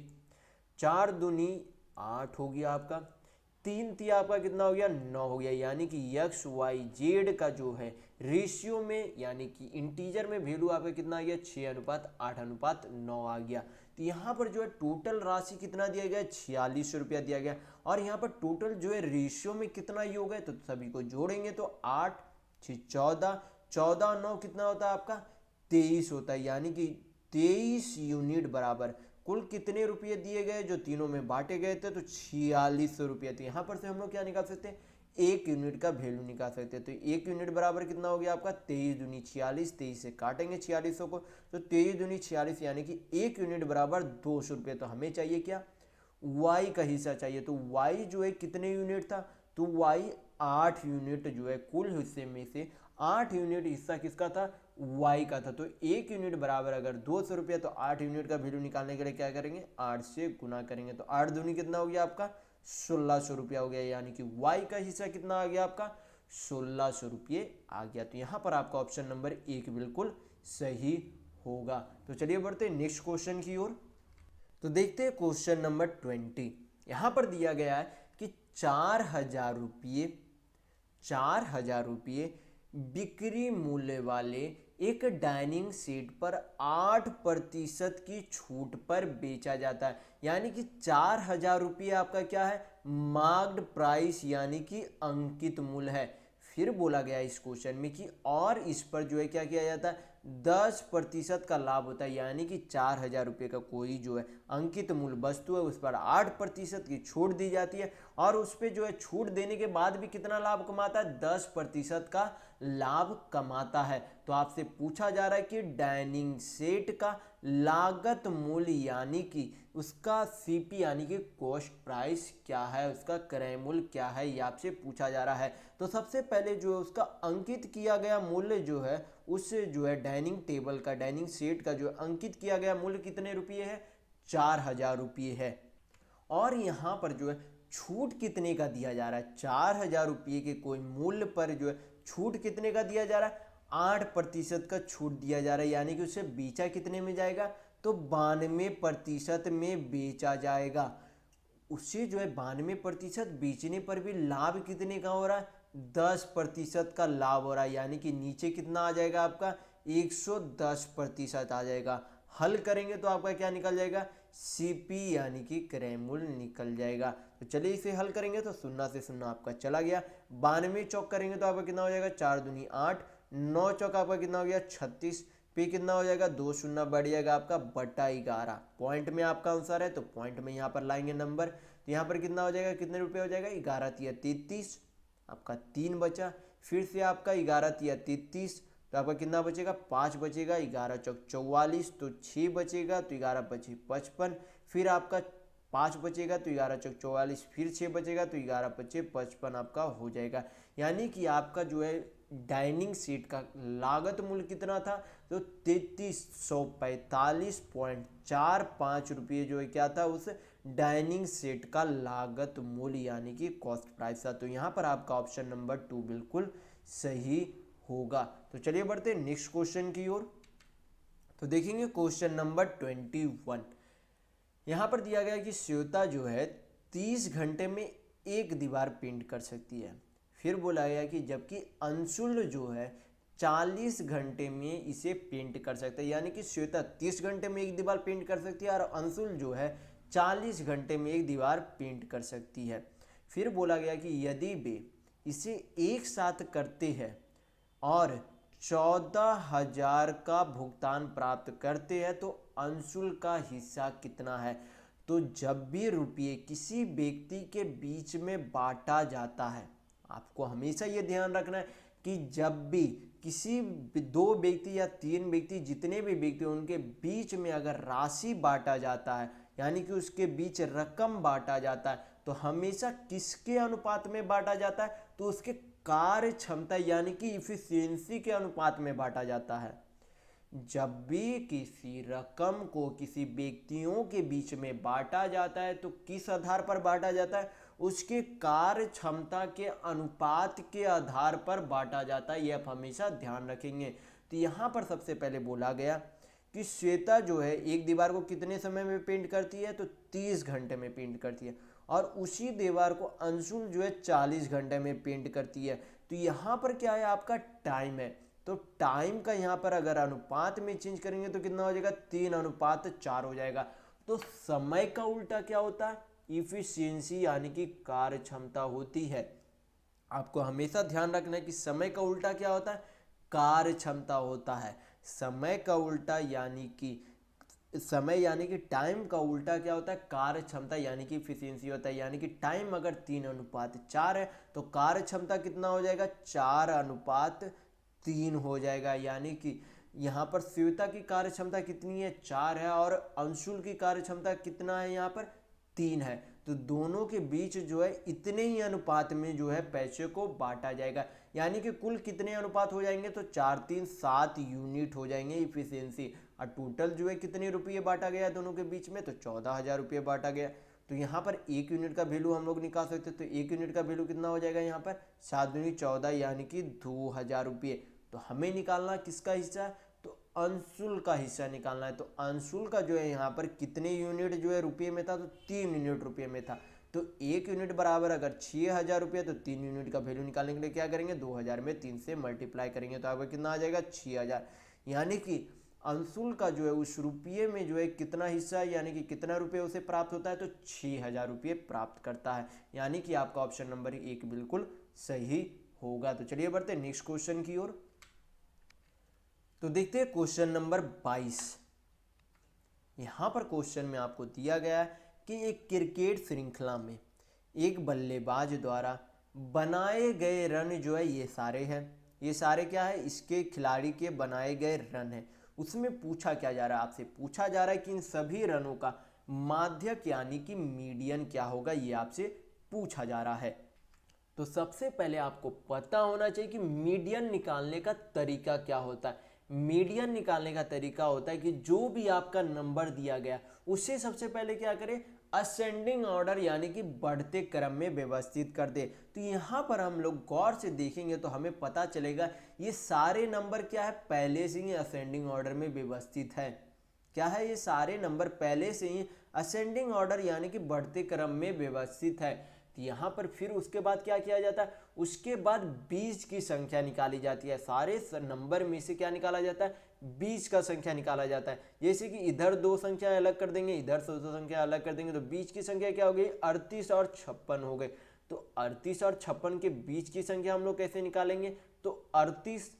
4 दूनी 8 हो गया आपका, 3 तिया आपका कितना हो गया, 9 हो गया। यानी कि x, y, z का जो है रेशियो में यानी कि इंटीजर में वैल्यू आपका कितना आ गया, 6:8:9 आ गया। तो यहाँ पर जो है टोटल राशि कितना दिया गया, 4600 रुपया दिया गया। और यहाँ पर टोटल जो है रेशियो में कितना योग है, तो सभी को जोड़ेंगे तो 8, 6, 14, 14, 9 कितना होता है आपका, 23 होता है। यानी कि 23 यूनिट बराबर कुल कितने रुपये दिए गए, जो तीनों में बांटे गए थे, तो 4600 रुपये। तो यहाँ पर से हम लोग क्या निकाल सकते हैं, 1 यूनिट का वैल्यू निकाल सकते हैं। तो 1 यूनिट बराबर कितना हो गया आपका, 23 दूनी 46, 23 से काटेंगे 4600 को तो 23 दूनी 46, यानी कि 1 यूनिट बराबर 200 रुपये। तो हमें चाहिए क्या, y का हिस्सा चाहिए। तो y जो है कितने यूनिट था, तो y 8 यूनिट जो है, कुल हिस्से में से 8 यूनिट हिस्सा किसका था, y का था। तो 1 यूनिट बराबर अगर 200 रुपये, तो 8 यूनिट का वैल्यू निकालने के लिए क्या करेंगे, 8 से गुना करेंगे। तो 8 दूनी कितना हो गया आपका, 1600 रुपया हो गया। यानी कि y का हिस्सा कितना आ गया आपका, 1600 रुपये आ गया। तो यहाँ पर आपका ऑप्शन नंबर 1 बिल्कुल सही होगा। तो चलिए बढ़ते हैं नेक्स्ट क्वेश्चन की ओर। तो देखते हैं क्वेश्चन नंबर 20। यहाँ पर दिया गया है कि 4000 रुपये बिक्री मूल्य वाले एक डाइनिंग सेट पर 8% की छूट पर बेचा जाता है। यानी कि 4000 रुपये आपका क्या है, मार्क्ड प्राइस यानी कि अंकित मूल्य है। फिर बोला गया इस क्वेश्चन में कि और इस पर जो है क्या किया जाता है, 10% का लाभ होता है, यानी कि 4,000 रुपये का कोई जो है अंकित मूल्य वस्तु है उस पर 8% की छूट दी जाती है, और उस पर जो है छूट देने के बाद भी कितना लाभ कमाता है, 10% का लाभ कमाता है। तो आपसे पूछा जा रहा है कि डाइनिंग सेट का लागत मूल्य यानी कि उसका सीपी यानी कि कॉस्ट प्राइस क्या है, उसका क्रय मूल्य क्या है, ये आपसे पूछा जा रहा है। तो सबसे पहले जो है उसका अंकित किया गया मूल्य जो है उस जो है डाइनिंग टेबल का, डाइनिंग सेट का जो अंकित किया गया मूल्य कितने रुपये है, 4,000 रुपये है। और यहाँ पर जो है छूट कितने का दिया जा रहा है, 4,000 रुपये के कोई मूल्य पर जो है छूट कितने का दिया जा रहा है, 8% का छूट दिया जा रहा है, यानी कि उसे बेचा कितने में जाएगा, तो 92% में बेचा जाएगा। उसे जो है 92% बेचने पर भी लाभ कितने का हो रहा है, 10% का लाभ हो रहा है, यानी कि नीचे कितना आ जाएगा आपका, 110% आ जाएगा। हल करेंगे तो आपका क्या निकल जाएगा, सीपी यानी कि क्रय मूल्य निकल जाएगा। तो चलिए इसे हल करेंगे तो 0 से 0 आपका चला गया, 92 चौक करेंगे तो आपका कितना हो जाएगा, 4 दूनी 8, 9 चौक आपका कितना हो गया 36, पे कितना हो जाएगा, 2 शून्य बढ़ जाएगा आपका बटा 11। पॉइंट में आपका आंसर है तो पॉइंट में यहाँ पर लाएंगे नंबर, तो यहाँ पर कितना हो जाएगा, कितने रुपए हो जाएगा, 11 तिया 33, आपका 3 बचा। फिर से आपका 11 तिया 33, तो आपका कितना बचेगा, 5 बचेगा, 11 चौक 44, तो 6 बचेगा, तो 11 पचे 55, फिर आपका 5 बचेगा तो 11 चौक 44, फिर 6 बचेगा तो 11 पचे 55 आपका हो जाएगा। यानी कि आपका जो है डाइनिंग सेट का लागत मूल्य कितना था, तो 3345.45 रुपये जो है क्या था, उस डाइनिंग सेट का लागत मूल्य यानी कि कॉस्ट प्राइस था। तो यहाँ पर आपका ऑप्शन नंबर 2 बिल्कुल सही होगा। तो चलिए बढ़ते हैं नेक्स्ट क्वेश्चन की ओर। तो देखेंगे क्वेश्चन नंबर 21। यहाँ पर दिया गया कि श्वेता जो है 30 घंटे में एक दीवार पेंट कर सकती है। फिर बोला गया कि जबकि अंशुल जो है 40 घंटे में इसे पेंट कर सकता है, यानी कि श्वेता 30 घंटे में एक दीवार पेंट कर सकती है और अंशुल जो है 40 घंटे में एक दीवार पेंट कर सकती है। फिर बोला गया कि यदि वे इसे एक साथ करते हैं और 14,000 का भुगतान प्राप्त करते हैं तो अंशुल का हिस्सा कितना है। तो जब भी रुपये किसी व्यक्ति के बीच में बांटा जाता है, आपको हमेशा ये ध्यान रखना है कि जब भी किसी 2 व्यक्ति या 3 व्यक्ति, जितने भी व्यक्ति उनके बीच में अगर राशि बांटा जाता है, यानी कि उसके बीच रकम बांटा जाता है, तो हमेशा किसके अनुपात में बांटा जाता है, तो उसके कार्य क्षमता यानी कि इफिशियंसी के अनुपात में बांटा जाता है। जब भी किसी रकम को किसी व्यक्तियों के बीच में बांटा जाता है तो किस आधार पर बांटा जाता है, उसके कार्य क्षमता के अनुपात के आधार पर बांटा जाता है। ये आप हमेशा ध्यान रखेंगे। तो यहाँ पर सबसे पहले बोला गया कि श्वेता जो है एक दीवार को कितने समय में पेंट करती है, तो 30 घंटे में पेंट करती है, और उसी दीवार को अंशुल जो है 40 घंटे में पेंट करती है। तो यहाँ पर क्या है, आपका टाइम है, तो टाइम का यहाँ पर अगर अनुपात में चेंज करेंगे तो कितना हो जाएगा, 3:4 हो जाएगा। तो समय का उल्टा क्या होता है, इफिशियंसी यानी कि कार्य क्षमता होती है। आपको हमेशा ध्यान रखना है कि समय का उल्टा क्या होता है, कार्य क्षमता होता है। समय का उल्टा यानी कि समय यानी कि टाइम का उल्टा क्या होता है, कार्य क्षमता यानी कि इफिशियंसी होता है। यानी कि टाइम अगर 3:4 है तो कार्य क्षमता कितना हो जाएगा, 4:3 हो जाएगा। यानी कि यहाँ पर श्वेता की कार्य क्षमता कितनी है, 4 है, और अंशुल की कार्य क्षमता कितना है, यहाँ पर 3 है। तो दोनों के बीच जो है इतने ही अनुपात में जो है पैसे को बांटा जाएगा। यानी कि कुल कितने अनुपात हो जाएंगे, तो 4 3 7 यूनिट हो जाएंगे इफिशियंसी। और टोटल जो है कितने रुपये बांटा गया दोनों के बीच में, तो 14,000 रुपये बांटा गया। तो यहाँ पर 1 यूनिट का वैल्यू हम लोग निकाल सकते हैं। तो 1 यूनिट का वैल्यू कितना हो जाएगा, यहाँ पर 7 दूनी 14 यानी कि 2,000 रुपये। तो हमें निकालना किसका हिस्सा, तो अंशुल का हिस्सा निकालना है। तो अंशुल का जो है यहाँ पर कितने यूनिट जो है रुपये में था, तो 3 यूनिट रुपये में था। तो 1 यूनिट बराबर अगर 6,000 रुपये, तो 3 यूनिट का वैल्यू निकालने के लिए क्या करेंगे, 2,000 में 3 से मल्टीप्लाई करेंगे तो आपका कितना आ जाएगा, 6,000। यानी कि अंशुल का जो है उस रुपये में जो है कितना हिस्सा है, यानी कि कितना रुपये उसे प्राप्त होता है, तो 6,000 रुपये प्राप्त करता है। यानी कि आपका ऑप्शन नंबर 1 बिल्कुल सही होगा। तो चलिए बढ़ते हैं नेक्स्ट क्वेश्चन की ओर। तो देखते हैं क्वेश्चन नंबर 22। यहां पर क्वेश्चन में आपको दिया गया है कि एक क्रिकेट श्रृंखला में एक बल्लेबाज द्वारा बनाए गए रन जो है ये सारे हैं। ये सारे क्या है, इसके खिलाड़ी के बनाए गए रन है। उसमें पूछा क्या जा रहा है, आपसे पूछा जा रहा है कि इन सभी रनों का माध्यक यानी कि मीडियन क्या होगा, ये आपसे पूछा जा रहा है। तो सबसे पहले आपको पता होना चाहिए कि मीडियन निकालने का तरीका क्या होता है। मीडियन निकालने का तरीका होता है कि जो भी आपका नंबर दिया गया उसे सबसे पहले क्या करें, असेंडिंग ऑर्डर यानी कि बढ़ते क्रम में व्यवस्थित कर दे। तो यहाँ पर हम लोग गौर से देखेंगे तो हमें पता चलेगा ये सारे नंबर क्या है, पहले से ही असेंडिंग ऑर्डर में व्यवस्थित है। क्या है, ये सारे नंबर पहले से ही असेंडिंग ऑर्डर यानी कि बढ़ते क्रम में व्यवस्थित है। तो यहाँ पर फिर उसके बाद क्या किया जाता है, उसके बाद बीज की संख्या निकाली जाती है। सारे नंबर में से क्या निकाला जाता है, बीज का संख्या निकाला जाता है। जैसे कि इधर 2 संख्या अलग कर देंगे, इधर 2 संख्या अलग कर देंगे, तो बीज की संख्या क्या हो गई, 38 और 56 हो गए। तो 38 और 56 के बीच की संख्या हम लोग कैसे निकालेंगे, तो 38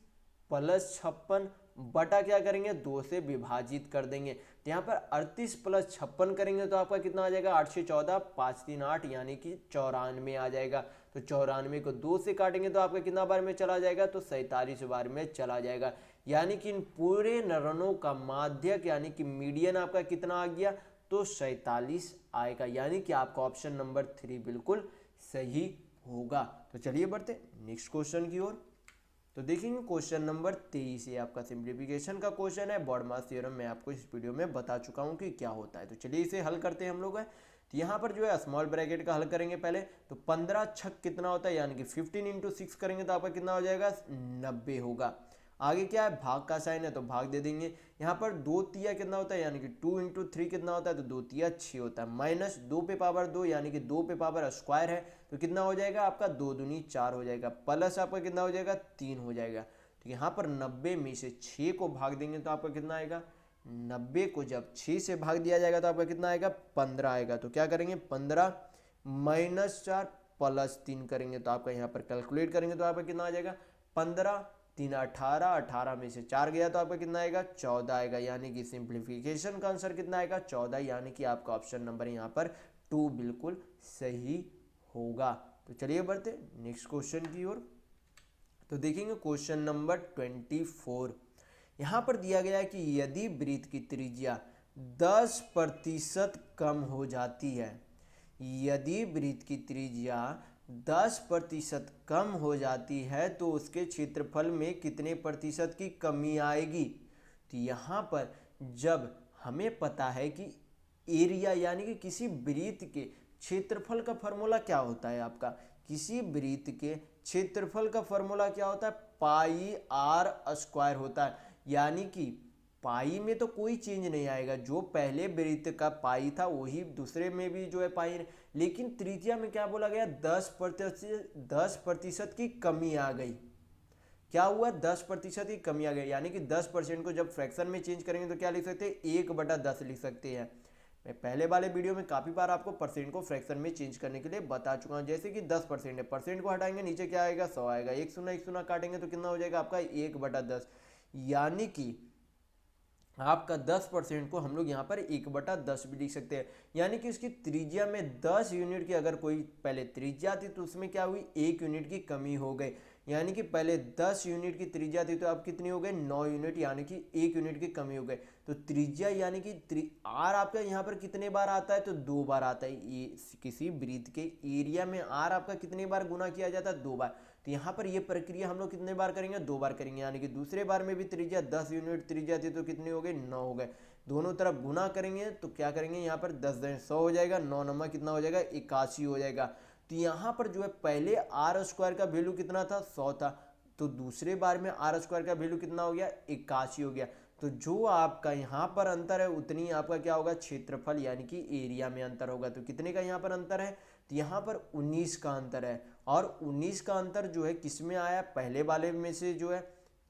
प्लस 56 बटा क्या करेंगे, 2 से विभाजित कर देंगे। तो यहाँ पर 38 प्लस 56 करेंगे तो आपका कितना आ जाएगा, 8 से 14 5 3 8 यानी कि 94 आ जाएगा। तो 94 को 2 से काटेंगे तो आपका कितना बार में चला जाएगा, तो 47 बार में चला जाएगा। यानी कि इन पूरे रनों का माध्यक यानी कि मीडियन आपका कितना आ गया, तो 47 आएगा। यानी कि आपका ऑप्शन नंबर 3 बिल्कुल सही होगा। तो चलिए बढ़ते नेक्स्ट क्वेश्चन की ओर। तो देखेंगे क्वेश्चन नंबर 23, ये आपका सिंप्लीफिकेशन का क्वेश्चन है। बॉडमास थ्योरम मैं आपको इस वीडियो में बता चुका हूँ कि क्या होता है। तो चलिए इसे हल करते हैं हम लोग। तो यहाँ पर जो है स्मॉल ब्रैकेट का हल करेंगे पहले। तो 15 छक कितना होता है, यानी कि 15 इंटू 6 करेंगे तो आपका कितना हो जाएगा, 90 होगा। आगे क्या है, भाग का साइन है तो भाग दे देंगे। यहाँ पर 2 तिया कितना होता है, यानी कि 2 इंटू 3 कितना होता है, तो 2 तिया 6 होता है। माइनस 2 पे पावर 2 यानी कि 2 पे पावर स्क्वायर है तो कितना हो जाएगा आपका, 2 दूनी 4 हो जाएगा। प्लस आपका कितना हो जाएगा, 3 हो जाएगा। तो यहाँ पर 90 में से 6 को भाग देंगे तो आपका कितना आएगा, 90 को जब 6 से भाग दिया जाएगा तो आपका कितना आएगा, 15 आएगा। तो क्या करेंगे, 15 माइनस 4 प्लस 3 करेंगे तो आपका यहाँ पर कैलकुलेट करेंगे तो आपका कितना आ जाएगा, 15 3 18, 18 में से 4 गया तो आपका कितना आएगा, 14 आएगा। यानी कि सिंप्लीफिकेशन का आंसर कितना आएगा, 14। यानी कि आपका ऑप्शन नंबर यहाँ पर 2 बिल्कुल सही होगा। तो चलिए बढ़ते नेक्स्ट क्वेश्चन की ओर। तो देखेंगे क्वेश्चन नंबर 24। यहाँ पर दिया गया है कि यदि वृत्त की त्रिज्या 10% कम हो जाती है, यदि वृत्त की त्रिज्या 10% कम हो जाती है तो उसके क्षेत्रफल में कितने प्रतिशत की कमी आएगी। तो यहाँ पर जब हमें पता है कि एरिया यानी कि किसी वृत्त के क्षेत्रफल का फॉर्मूला क्या होता है आपका, किसी वृत्त के क्षेत्रफल का फॉर्मूला क्या होता है, पाई आर स्क्वायर होता है। यानी कि पाई में तो कोई चेंज नहीं आएगा, जो पहले वृत्त का पाई था वही दूसरे में भी जो है पाई, लेकिन त्रिज्या में क्या बोला गया, 10% की कमी आ गई। क्या हुआ, 10% की कमी आ गई। यानी कि 10% को जब फ्रैक्शन में चेंज करेंगे तो क्या लिख सकते हैं, 1/10 लिख सकते हैं। मैं पहले वाले वीडियो में काफ़ी बार आपको परसेंट को फ्रैक्शन में चेंज करने के लिए बता चुका हूँ। जैसे कि 10% है, परसेंट को हटाएंगे नीचे क्या आएगा, 100 आएगा। 1 शून्य काटेंगे तो कितना हो जाएगा आपका, 1/10। यानी कि आपका 10% को हम लोग यहाँ पर 1/10 भी लिख सकते हैं। यानी कि उसकी त्रिज्या में 10 यूनिट की अगर कोई पहले त्रिज्या थी तो उसमें क्या हुई, 1 यूनिट की कमी हो गई। यानी कि पहले 10 यूनिट की त्रिज्या थी तो अब कितनी हो गई, 9 यूनिट, यानी कि 1 यूनिट की कमी हो गई। तो त्रिज्या यानी कि आर आपका यहाँ पर कितने बार आता है, तो 2 बार आता है। ये किसी वृत्त के एरिया में आर आपका कितने बार गुना किया जाता है, 2 बार। तो यहाँ पर ये प्रक्रिया हम लोग कितने बार करेंगे, 2 बार करेंगे। यानी कि दूसरे बार में भी त्रिज्या 10 यूनिट त्रिज्या थी तो कितनी हो गई, 9 हो गए। दोनों तरफ गुना करेंगे तो क्या करेंगे, यहाँ पर 10 100 हो जाएगा, 9 नंबर कितना हो जाएगा, 81 हो जाएगा। तो यहाँ पर जो है पहले आर स्क्वायर का वैल्यू कितना था, 100 था, तो दूसरे बार में आर स्क्वायर का वैल्यू कितना हो गया, 81 हो गया। तो जो आपका यहाँ पर अंतर है उतनी आपका क्या होगा, क्षेत्रफल यानी कि एरिया में अंतर होगा। तो कितने का यहाँ पर अंतर है, तो यहाँ पर 19 का अंतर है। और 19 का अंतर जो है किस में आया, पहले वाले में से जो है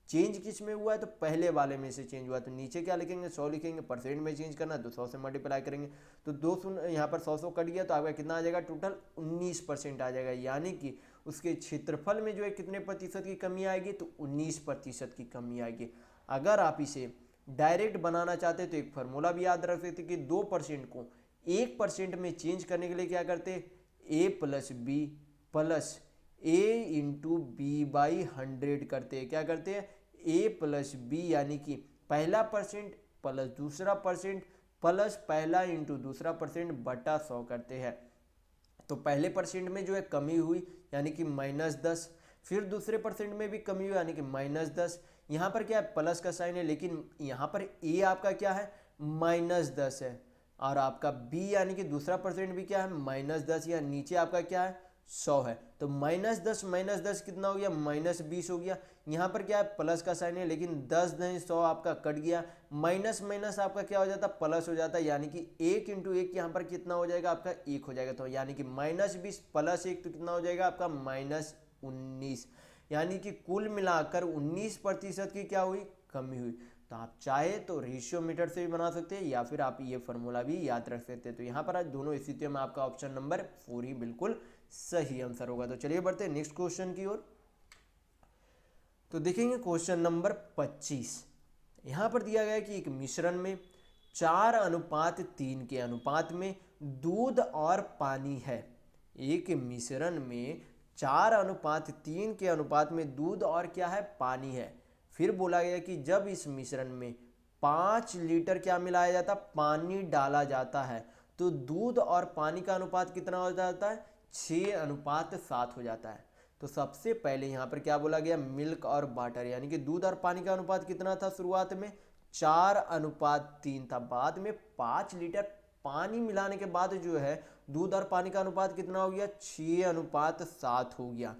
चेंज किस में हुआ है, तो पहले वाले में से चेंज हुआ है। तो नीचे क्या लिखेंगे, 100 लिखेंगे, परसेंट में चेंज करना है तो 100 से मल्टीप्लाई करेंगे। तो 2 यहाँ पर 100 कट गया तो आपका कितना आ जाएगा, टोटल 19% आ जाएगा। यानी कि उसके क्षेत्रफल में जो है कितने प्रतिशत की कमी आएगी, तो 19% की कमी आएगी। अगर आप इसे डायरेक्ट बनाना चाहते हैं तो एक फार्मूला भी याद रख सकते कि 2% को 1% में चेंज करने के लिए क्या करते हैं, a plus B plus a into B by 100 करते हैं। क्या करते हैं, a प्लस बी यानी कि पहला परसेंट प्लस दूसरा परसेंट प्लस पहला इंटू दूसरा परसेंट बटा 100 करते हैं। तो पहले परसेंट में जो है कमी हुई यानी कि -10, फिर दूसरे परसेंट में भी कमी हुई यानी कि -10। यहाँ पर क्या है, प्लस का साइन है, लेकिन यहाँ पर a आपका क्या है, -10 है, और आपका b यानी कि दूसरा परसेंट भी क्या है, -10, या नीचे आपका क्या है, 100 है। तो -10 कितना हो गया, -20 हो गया। यहाँ पर क्या है, प्लस का साइन है, लेकिन 10 नहीं 100 आपका कट गया, माइनस माइनस आपका क्या हो जाता, प्लस हो जाता है। यानी कि 1 इंटू 1 यहाँ पर कितना हो जाएगा, आपका 1 हो जाएगा। तो यानी कि -20 प्लस 1 तो कितना हो जाएगा आपका, -19। यानी कि कुल मिलाकर 19% की क्या हुई, कमी हुई। तो आप चाहे तो रेशियो मीटर से भी बना सकते हैं या फिर आप ये फॉर्मूला भी याद रख सकते हैं। तो यहाँ पर आज दोनों स्थितियों में आपका ऑप्शन नंबर 4 ही बिल्कुल सही आंसर होगा। तो चलिए बढ़ते हैं नेक्स्ट क्वेश्चन की ओर। तो देखेंगे क्वेश्चन नंबर 25। यहाँ पर दिया गया है कि एक मिश्रण में 4:3 के अनुपात में दूध और पानी है। एक मिश्रण में 4:3 के अनुपात में दूध और क्या है, पानी है। फिर बोला गया कि जब इस मिश्रण में 5 लीटर क्या मिलाया जाता, पानी डाला जाता है, तो दूध और पानी का अनुपात कितना हो जाता है, 6:7 हो जाता है। तो सबसे पहले यहाँ पर क्या बोला गया, मिल्क और वाटर, यानी कि दूध और पानी का अनुपात कितना था, शुरुआत में 4:3 था, बाद में 5 लीटर पानी मिलाने के बाद जो है दूध और पानी का अनुपात कितना हो गया, 6:7 हो गया।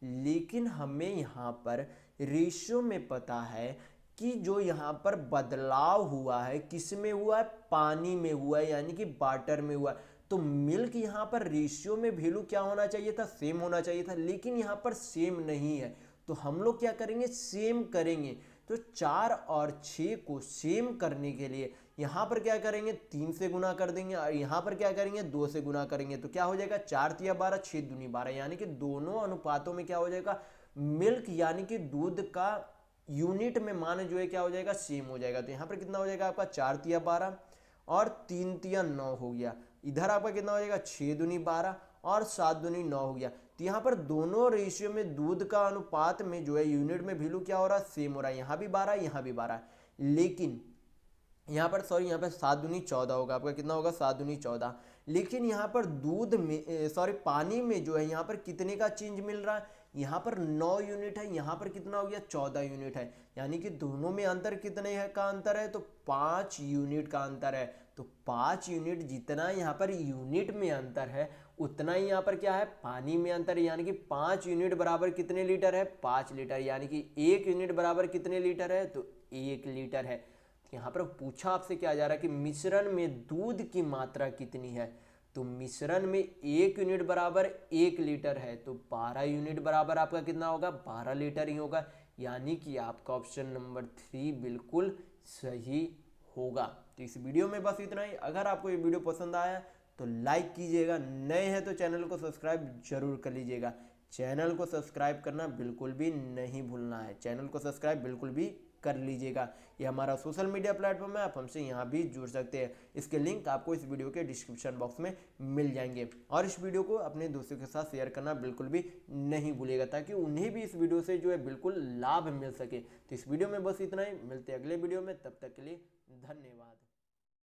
लेकिन हमें यहाँ पर रेशियो में पता है कि जो यहाँ पर बदलाव हुआ है किस में हुआ है, पानी में हुआ है, यानी कि वाटर में हुआ है। तो मिल्क यहाँ पर रेशियो में वैल्यू क्या होना चाहिए था, सेम होना चाहिए था, लेकिन यहाँ पर सेम नहीं है। तो हम लोग क्या करेंगे, सेम करेंगे। तो 4 और 6 को सेम करने के लिए यहाँ पर क्या करेंगे, 3 से गुना कर देंगे, और यहाँ पर क्या करेंगे, 2 से गुना करेंगे। तो क्या हो जाएगा, 4 तिया 12, 6 दूनी 12, यानी कि दोनों अनुपातों में क्या हो जाएगा, मिल्क यानी कि दूध का यूनिट में मान जो है क्या हो जाएगा, सेम हो जाएगा। तो यहाँ पर कितना हो जाएगा आपका, 4 तिया 12 और 3 तिया 9 हो गया। इधर आपका कितना हो जाएगा, 6 दूनी 12 और 7 दूनी 9 हो गया। तो यहाँ पर दोनों रेशियो में दूध का अनुपात में जो है यूनिट में वैल्यू क्या हो रहा है, सेम हो रहा है। यहाँ भी 12, यहाँ भी 12, लेकिन यहाँ पर यहाँ पर 7 दूनी 14 होगा, आपका कितना होगा, 7 दूनी 14। लेकिन यहाँ पर दूध में पानी में जो है यहाँ पर कितने का चेंज मिल रहा है, यहाँ पर 9 यूनिट है, यहाँ पर कितना हो गया, 14 यूनिट है। यानी कि दोनों में अंतर कितने है का अंतर है, तो 5 यूनिट का अंतर है। तो 5 यूनिट, जितना यहाँ पर यूनिट में अंतर है उतना ही यहाँ पर क्या है, पानी में अंतर है। यानी कि 5 यूनिट बराबर कितने लीटर है, 5 लीटर। यानी कि 1 यूनिट बराबर कितने लीटर है, तो 1 लीटर है। यहाँ पर पूछा आपसे क्या जा रहा है कि मिश्रण में दूध की मात्रा कितनी है। तो मिश्रण में 1 यूनिट बराबर 1 लीटर है, तो 12 यूनिट बराबर आपका कितना होगा, 12 लीटर ही होगा। यानी कि आपका ऑप्शन नंबर 3 बिल्कुल सही होगा। तो इस वीडियो में बस इतना ही। अगर आपको ये वीडियो पसंद आया तो लाइक कीजिएगा, नए हैं तो चैनल को सब्सक्राइब जरूर कर लीजिएगा। चैनल को सब्सक्राइब करना बिल्कुल भी नहीं भूलना है, चैनल को सब्सक्राइब बिल्कुल भी कर लीजिएगा। ये हमारा सोशल मीडिया प्लेटफॉर्म है, आप हमसे यहाँ भी जुड़ सकते हैं। इसके लिंक आपको इस वीडियो के डिस्क्रिप्शन बॉक्स में मिल जाएंगे। और इस वीडियो को अपने दोस्तों के साथ शेयर करना बिल्कुल भी नहीं भूलिएगा, ताकि उन्हें भी इस वीडियो से जो है बिल्कुल लाभ मिल सके। तो इस वीडियो में बस इतना ही, मिलते हैं अगले वीडियो में, तब तक के लिए धन्यवाद।